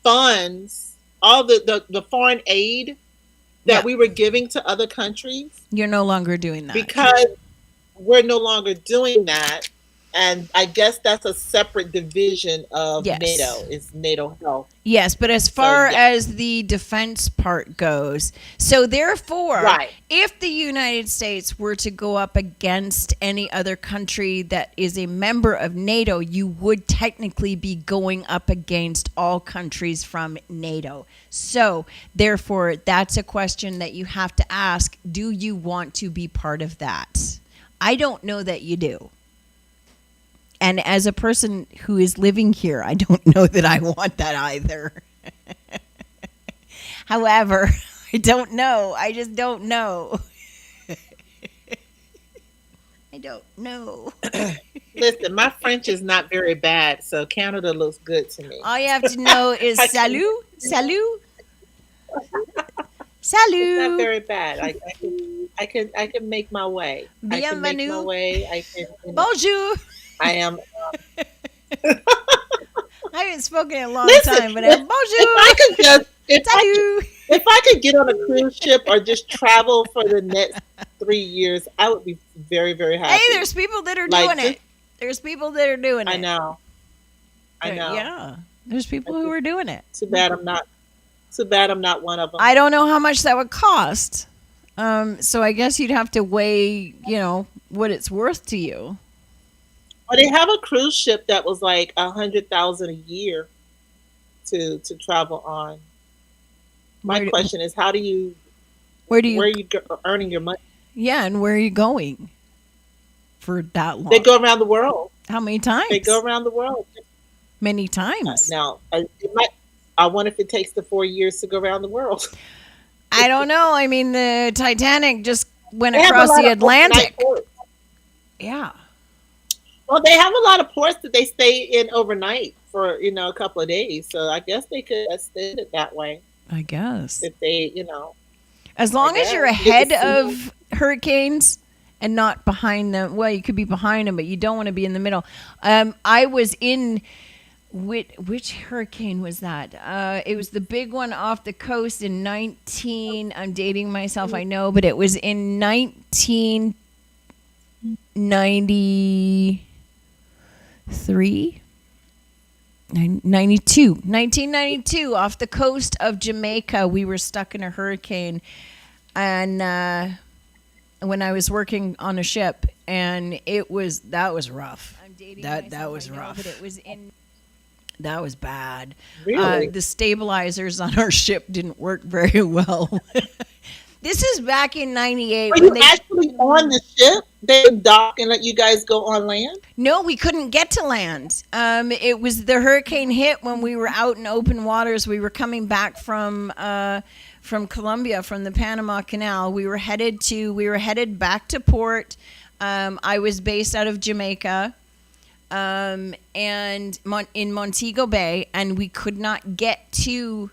funds, all the foreign aid that Yeah. we were giving to other countries, You're no longer doing that. because we're no longer doing that. And I guess that's a separate division of Yes. NATO, is NATO Health. Yes, but as far yeah. as the defense part goes, so therefore, Right. if the United States were to go up against any other country that is a member of NATO, you would technically be going up against all countries from NATO. So therefore, that's a question that you have to ask. Do you want to be part of that? I don't know that you do. And as a person who is living here, I don't know that I want that either. However, I don't know. I just don't know. I don't know. Listen, my French is not very bad, so Canada looks good to me. All you have to know is salut, salut, salut. It's not very bad. I can make my way. I can make my Bienvenue. way. I can. Bonjour. I am. I haven't spoken in a long Listen, time, but if bonjour. I could just, Salut. if I could get on a cruise ship or just travel for the next 3 years, I would be very, very happy. Hey, there's people that are Like, doing just- it. There's people that are doing it. I know. I know. Yeah. There's people who are doing it. Too bad I'm not. Too bad I'm not one of them. I don't know how much that would cost. So I guess you'd have to weigh, what it's worth to you. Well, they have a cruise ship that was like $100,000 a year to travel on. My question is, how do you? Where do you? Where are you earning your money? Yeah, and where are you going for that long? They go around the world. How many times? They go around the world. Many times. Now, I wonder if it takes the 4 years to go around the world. I don't know. I mean, the Titanic just went They have a across lot the of overnight Atlantic. ports. Yeah. Well, they have a lot of ports that they stay in overnight for a couple of days. So I guess they could extend it that way I guess. if they As long as guess. you're You ahead get to of hurricanes and not behind them. Well, you could be behind them, but you don't want to be in the middle. I was in which hurricane was that? It was the big one off the coast in 19. I'm dating myself, I know, but it was in 1993. 1992 off the coast of Jamaica. We were stuck in a hurricane, and when I was working on a ship, and that was rough. That was rough. But it was that was bad. Really? The stabilizers on our ship didn't work very well. This is back in '98 Were when you they. actually on the ship? They would dock and let you guys go on land? No, we couldn't get to land. It was the hurricane hit when we were out in open waters. We were coming back from Colombia, from the Panama Canal. We were headed back to port. I was based out of Jamaica, and in Montego Bay, and we could not get to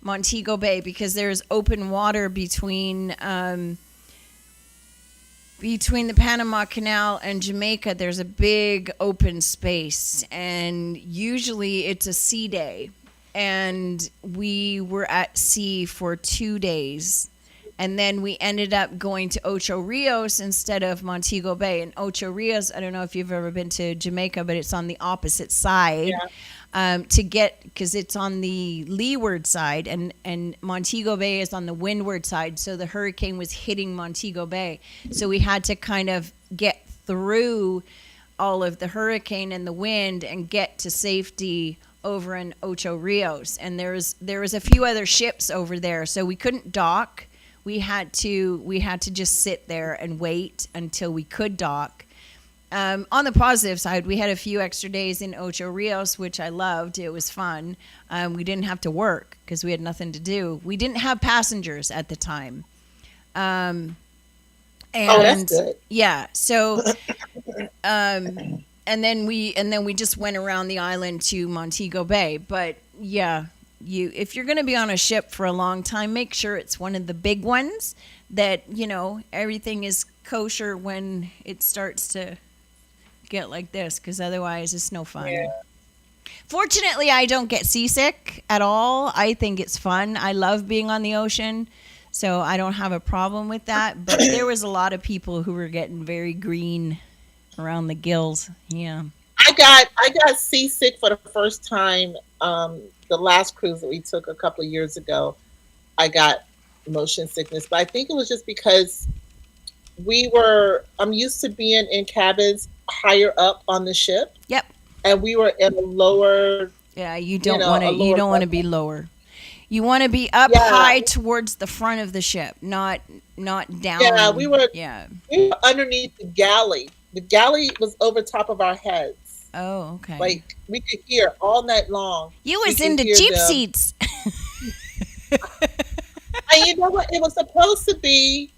Montego Bay because there's open water between the Panama Canal and Jamaica. There's a big open space, and usually it's a sea day. And we were at sea for 2 days. And then we ended up going to Ocho Rios instead of Montego Bay. And Ocho Rios, I don't know if you've ever been to Jamaica, but it's on the opposite side. Yeah. Because it's on the leeward side, and Montego Bay is on the windward side. So the hurricane was hitting Montego Bay. So we had to kind of get through all of the hurricane and the wind and get to safety over in Ocho Rios. And there was a few other ships over there, so we couldn't dock. We had to just sit there and wait until we could dock. On the positive side, we had a few extra days in Ocho Rios, which I loved. It was fun. We didn't have to work because we had nothing to do. We didn't have passengers at the time. And that's good. Yeah, so and then we just went around the island to Montego Bay. But yeah, if you're going to be on a ship for a long time, make sure it's one of the big ones that, everything is kosher when it starts to get like this, because otherwise it's no fun. Yeah. Fortunately, I don't get seasick at all. I think it's fun. I love being on the ocean, so I don't have a problem with that. But there was a lot of people who were getting very green around the gills. Yeah. I got seasick for the first time. The last cruise that we took a couple of years ago, I got motion sickness, but I think it was just because I'm used to being in cabins higher up on the ship. Yep. And we were in a lower. Yeah, you don't want to be lower. You want to be up high towards the front of the ship, not down. Yeah, we were underneath the galley. The galley was over top of our heads. Oh, okay. Like, we could hear all night long. You was in the cheap seats. And you know what? It was supposed to be.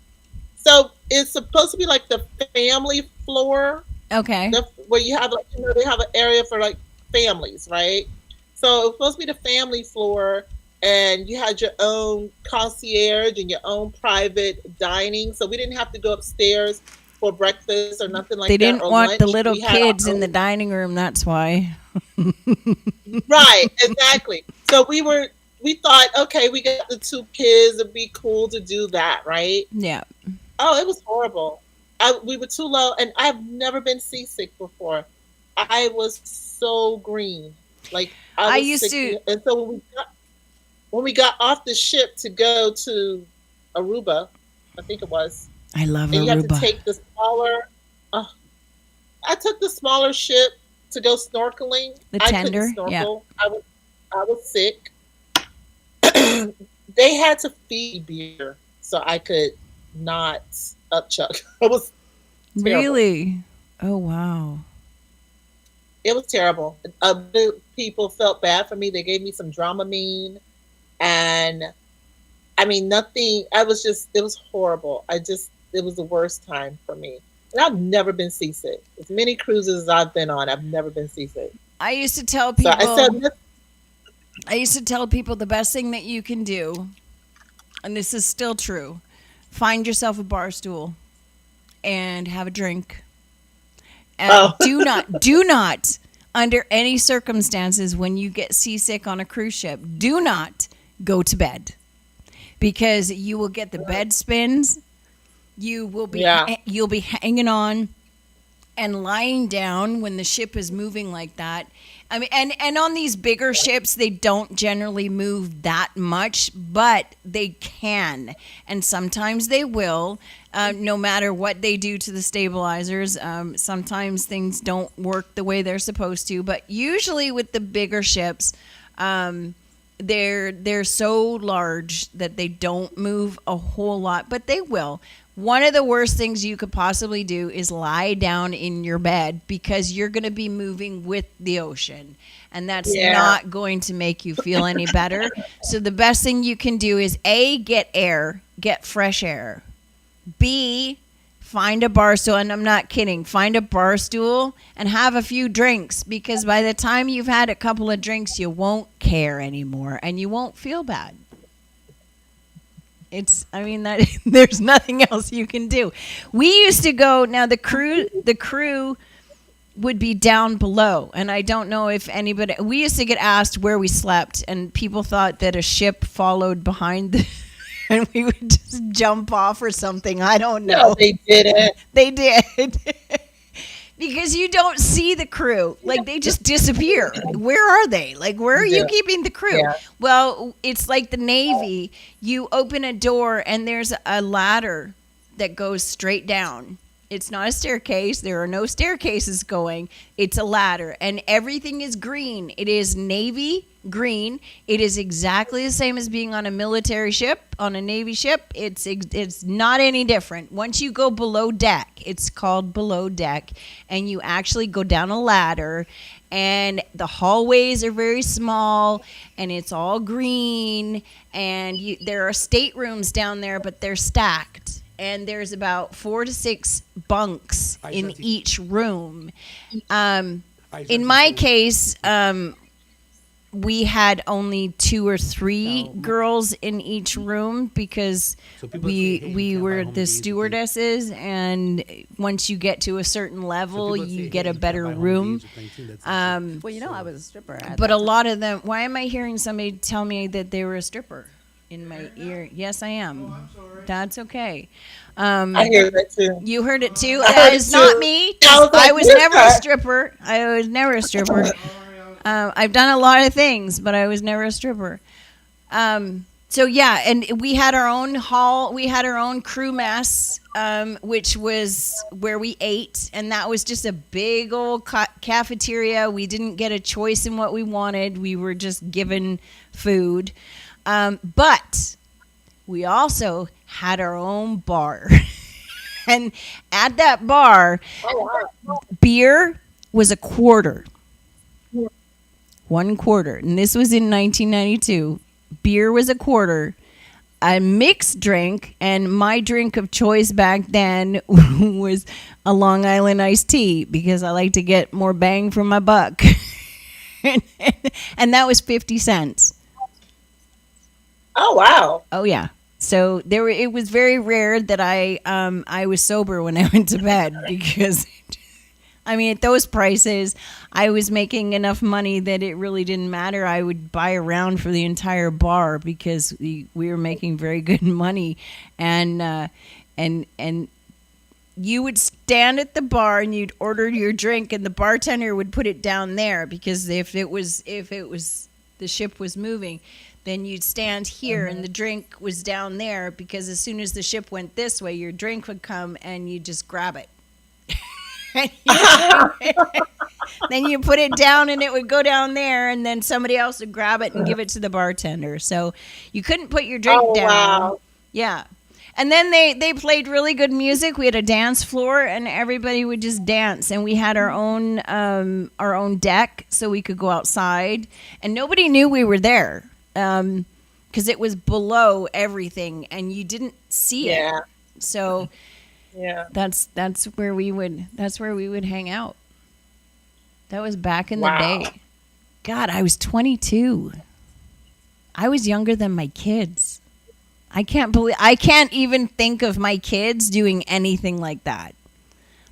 So it's supposed to be like the family floor. Okay. Where you have, they have an area for like families, right? So it was supposed to be the family floor, and you had your own concierge and your own private dining. So we didn't have to go upstairs for breakfast or nothing like that. They didn't want lunch. the little kids in the dining room. That's why. Right, exactly. So we thought, okay, we got the 2 kids. It'd be cool to do that, right? Yeah. Oh, it was horrible. We were too low, and I've never been seasick before. I was so green. Like, I was used sick. to. And so when we got off the ship to go to Aruba, I think it was. I love Aruba. You have to take the smaller. I took the smaller ship to go snorkeling. The tender, I couldn't snorkel. Yeah. I was sick. They had to feed beer so I could not upchuck. It was terrible. Really? Oh wow. It was terrible. People felt bad for me. They gave me some Dramamine, and I mean nothing. It was horrible. It was the worst time for me. And I've never been seasick. As many cruises as I've been on, I've never been seasick. I used to tell people. I used to tell people the best thing that you can do, and this is still true: find yourself a bar stool and have a drink. And do not, under any circumstances, when you get seasick on a cruise ship, do not go to bed, because you will get the bed spins. You will be you'll be hanging on and lying down when the ship is moving like that. I mean, and on these bigger ships, they don't generally move that much, but they can, and sometimes they will. No matter what they do to the stabilizers, sometimes things don't work the way they're supposed to. But usually with the bigger ships, they're so large that they don't move a whole lot, but they will. One of the worst things you could possibly do is lie down in your bed because you're going to be moving with the ocean, and that's Yeah. not going to make you feel any better. So the best thing you can do is A, get air, get fresh air. B, find a bar stool, and I'm not kidding, find a bar stool and have a few drinks, because by the time you've had a couple of drinks, you won't care anymore and you won't feel bad. That there's nothing else you can do. We used to go, now the crew would be down below, and I don't know if anybody, we used to get asked where we slept, and people thought that a ship followed behind and we would just jump off or something. I don't know. No, they didn't. They did. Because you don't see the crew. Like, they just disappear. Where are they? Like, where are you keeping the crew? Yeah. Well, it's like the Navy. You open a door and there's a ladder that goes straight down. It's not a staircase. There are no staircases going. It's a ladder. And everything is green. It is navy green. It is exactly the same as being on a military ship, on a Navy ship. It's not any different. Once you go below deck, it's called below deck, and you actually go down a ladder, and the hallways are very small, and it's all green, and there are staterooms down there, but they're stacked. And there's about 4 to 6 bunks in each room. In my case, we had only 2 or 3 girls in each room because we were the stewardesses, and once you get to a certain level, you get a better room. Well, I was a stripper. But a lot of them, why am I hearing somebody tell me that they were a stripper in my ear? Yes, I am. I'm sorry. That's okay. I hear that too. You heard it too? I heard That it is not too. me. I was like, I was "You're never a not." stripper. I was never a stripper. I've done a lot of things, but I was never a stripper. So yeah, and we had our own hall. We had our own crew mess, which was where we ate, and that was just a big old cafeteria. We didn't get a choice in what we wanted. We were just given food. But we also had our own bar. And at that bar, beer was a quarter. 1 quarter. And this was in 1992. Beer was a quarter. A mixed drink, and my drink of choice back then was a Long Island iced tea because I like to get more bang for my buck. And that was 50 cents. Oh wow. Oh yeah. So it was very rare that I was sober when I went to bed because at those prices, I was making enough money that it really didn't matter. I would buy a round for the entire bar because we were making very good money, and you would stand at the bar and you'd order your drink, and the bartender would put it down there because if it was the ship was moving, then you'd stand here and the drink was down there because as soon as the ship went this way, your drink would come and you just grab it. Then you put it down and it would go down there, and then somebody else would grab it and give it to the bartender. So you couldn't put your drink down. Wow. Yeah. And then they played really good music. We had a dance floor and everybody would just dance, and we had our own deck so we could go outside, and nobody knew we were there. Because it was below everything and you didn't see it. So Yeah. that's where we would hang out. That was back in the Wow. day. God, I was 22. I was younger than my kids. I can't even think of my kids doing anything like that.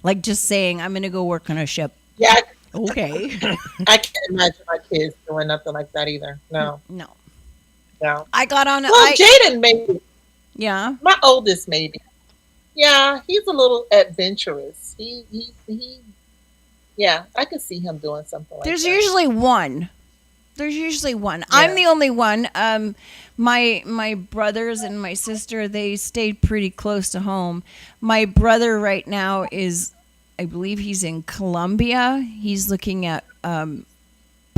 Like just saying, I'm going to go work on a ship. Yeah. Okay. I can't imagine my kids doing nothing like that either. No. No. No. I got on Well, Jaden maybe. yeah. My oldest maybe. Yeah, he's a little adventurous. He yeah, I could see him doing something like There's that. usually one. I'm the only one. My brothers and my sister, they stayed pretty close to home. My brother right now is, I believe he's in Colombia. He's looking at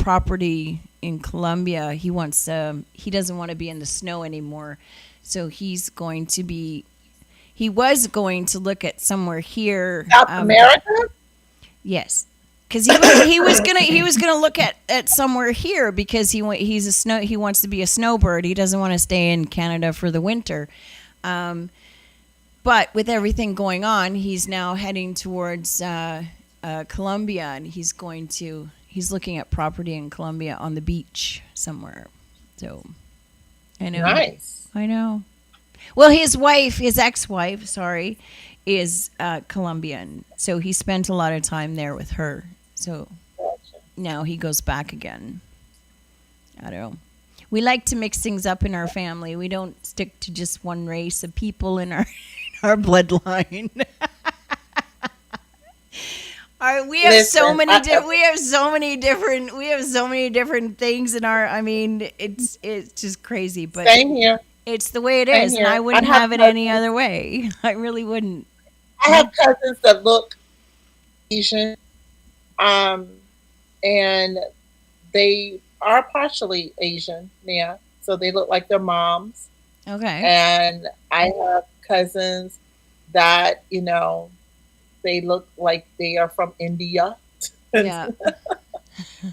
property in Colombia. He wants. He doesn't want to be in the snow anymore, so he's going to be. He was going to look at somewhere here. South America? Yes, because he was gonna look at somewhere here because he wants to be a snowbird. He doesn't want to stay in Canada for the winter. But with everything going on, he's now heading towards Colombia, and he's looking at property in Colombia on the beach somewhere. So I know. Nice. I know. Well, his ex-wife, sorry, is Colombian. So he spent a lot of time there with her. So now he goes back again. I don't know. We like to mix things up in our family. We don't stick to just one race of people in our bloodline. We have so many different things in our. I mean, it's just crazy. But same here. It's the way it is, and I wouldn't have it any other way. I really wouldn't. I have cousins that look Asian, and they are partially Asian, yeah. So they look like their moms. Okay. And I have cousins that, they look like they are from India. Yeah.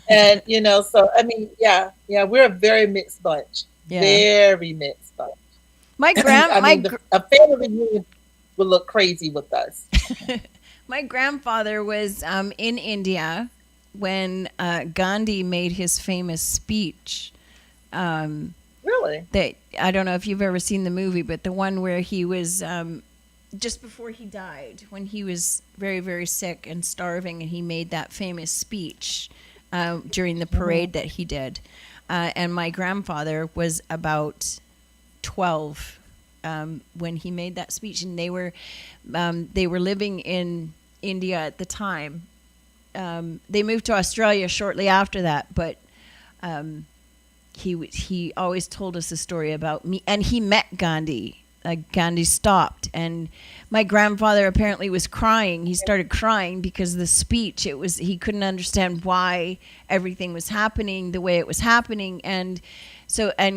And, so, I mean, yeah, we're a very mixed bunch. Yeah. Very mixed bunch. A family reunion would look crazy with us. My grandfather was in India when Gandhi made his famous speech. Really? That I don't know if you've ever seen the movie, but the one where he was just before he died, when he was very, very sick and starving, and he made that famous speech during the parade that he did. And my grandfather was about 12 when he made that speech, and they were living in India at the time. They moved to Australia shortly after that, but he always told us a story about me, and he met Gandhi. Gandhi stopped, and my grandfather apparently was crying. He started crying because of the speech. He couldn't understand why everything was happening the way it was happening, and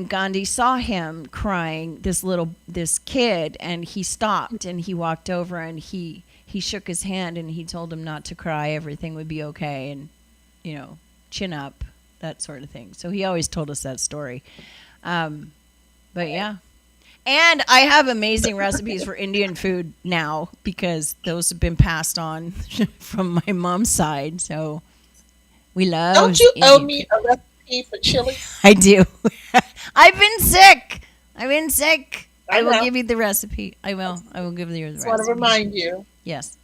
Gandhi saw him crying, this kid, and he stopped and he walked over and he shook his hand and he told him not to cry. Everything would be okay, and chin up, that sort of thing. So he always told us that story. But yeah. And I have amazing recipes for Indian food now because those have been passed on from my mom's side. So we love. Don't you Indian owe me food. a recipe for chili? I do. I've been sick. I will know. give you the recipe. I will give you the recipe. I want to remind you. Yes.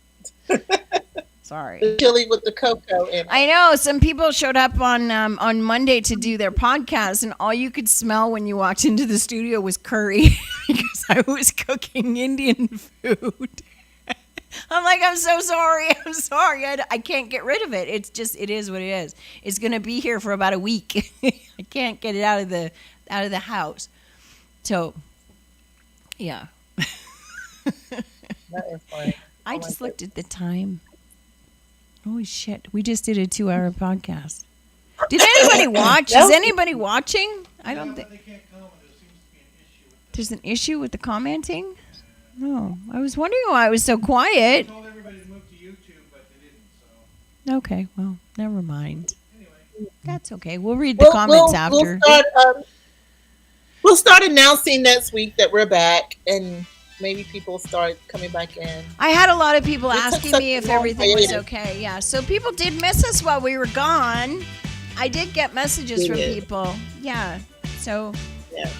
Sorry. The chili with the cocoa in it. I know some people showed up on Monday to do their podcast, and all you could smell when you walked into the studio was curry because I was cooking Indian food. I'm like, I'm so sorry. I can't get rid of it. It's just, it is what it is. It's gonna be here for about a week. I can't get it out of the house. So, yeah. That is funny. I just looked at the time. Holy shit. We just did a 2-hour podcast. Did anybody watch? Is anybody watching? I don't think. They can't comment. There seems to be an issue with There's an issue with the commenting? No. I was wondering why I was so quiet. I told everybody to move to YouTube, but they didn't, so Okay, well, never mind. anyway. That's okay. We'll read the comments after. We'll start announcing next week that we're back, and maybe people start coming back in. I had a lot of people We took asking such me a if long everything was hiatus. okay. Yeah, so people did miss us while we were gone. I did get messages We from did. people. Yeah, so Yeah.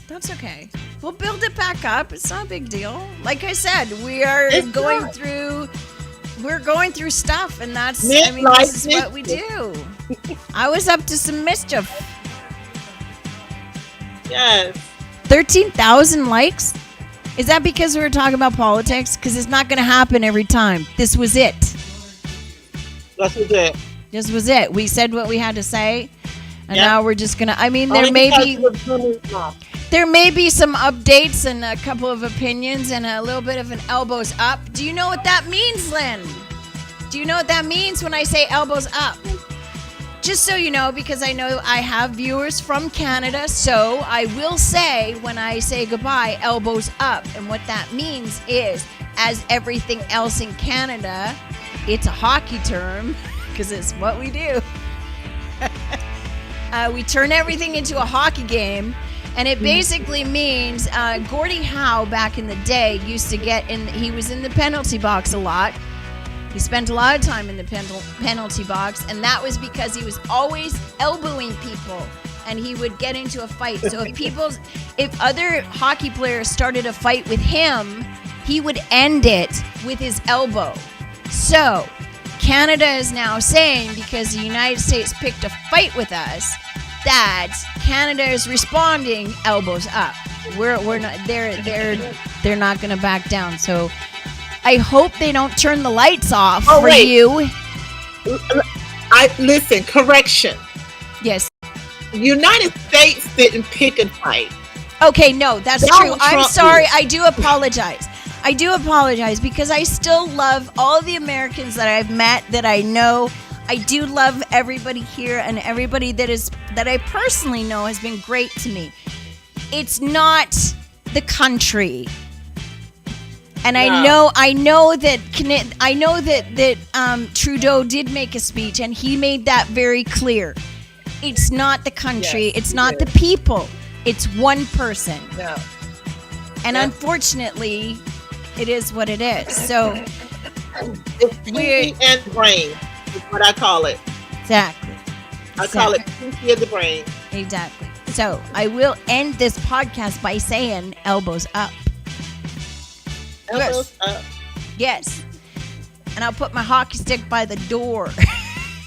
that's okay. We'll build it back up. It's not a big deal. Like I said, we are It's going not. through. We're going through stuff, and that's. Midlife this is what we Mischief. do. I was up to some mischief. Yes. 13,000 likes. Is that because we were talking about politics? Because it's not going to happen every time. This was it. That's it. This was it. We said what we had to say, and Yeah. now we're just gonna. I mean, Only there may because be we're doing it now. some updates and a couple of opinions and a little bit of an elbows up. Do you know what that means, Lynn? Do you know what that means when I say elbows up? just so you know, because I know I have viewers from Canada, so I will say when I say goodbye, elbows up. And what that means is, as everything else in Canada, it's a hockey term because it's what we do. We turn everything into a hockey game. And it basically means Gordie Howe back in the day used to get in, he was in the penalty box a lot. He spent a lot of time in the penalty box, and that was because he was always elbowing people, and he would get into a fight. So if other hockey players started a fight with him, he would end it with his elbow. So Canada is now saying, because the United States picked a fight with us, that Canada is responding elbows up. We're not, they're not going to back down. So I hope they don't turn the lights off for you. Listen, correction. Yes. United States didn't pick a fight. Okay, no, that's Donald true. I'm Trump sorry. did. I do apologize. I do apologize because I still love all the Americans that I've met, that I know. I do love everybody here, and everybody that I personally know has been great to me. It's not the country. And No. I know that Trudeau did make a speech, and he made that very clear. It's not the country. Yes, it's he not did. the people. It's one person. No. And Yes. unfortunately, it is what it is. So It's pinky and brain is what I call it. exactly. I call it pinky of the brain. Exactly. So I will end this podcast by saying elbows up. Elbows up. Yes. And I'll put my hockey stick by the door.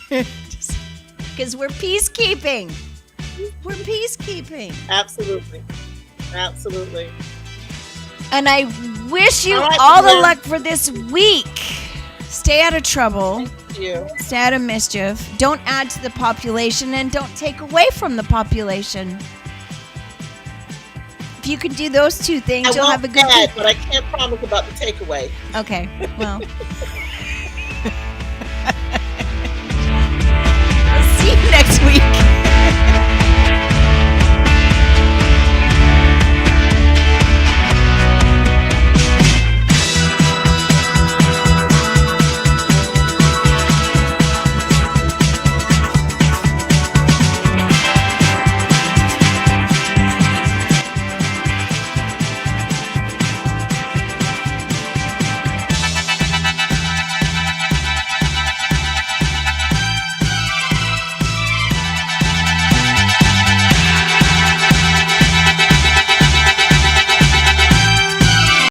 Because we're peacekeeping. We're peacekeeping. Absolutely. Absolutely. And I wish you All right, all the Gwen. luck for this week. Stay out of trouble. Thank you. Stay out of mischief. Don't add to the population, and don't take away from the population. If you could do those two things, I you'll have won't a good add, week. but I can't promise about the takeaway. Okay, well. I'll see you next week.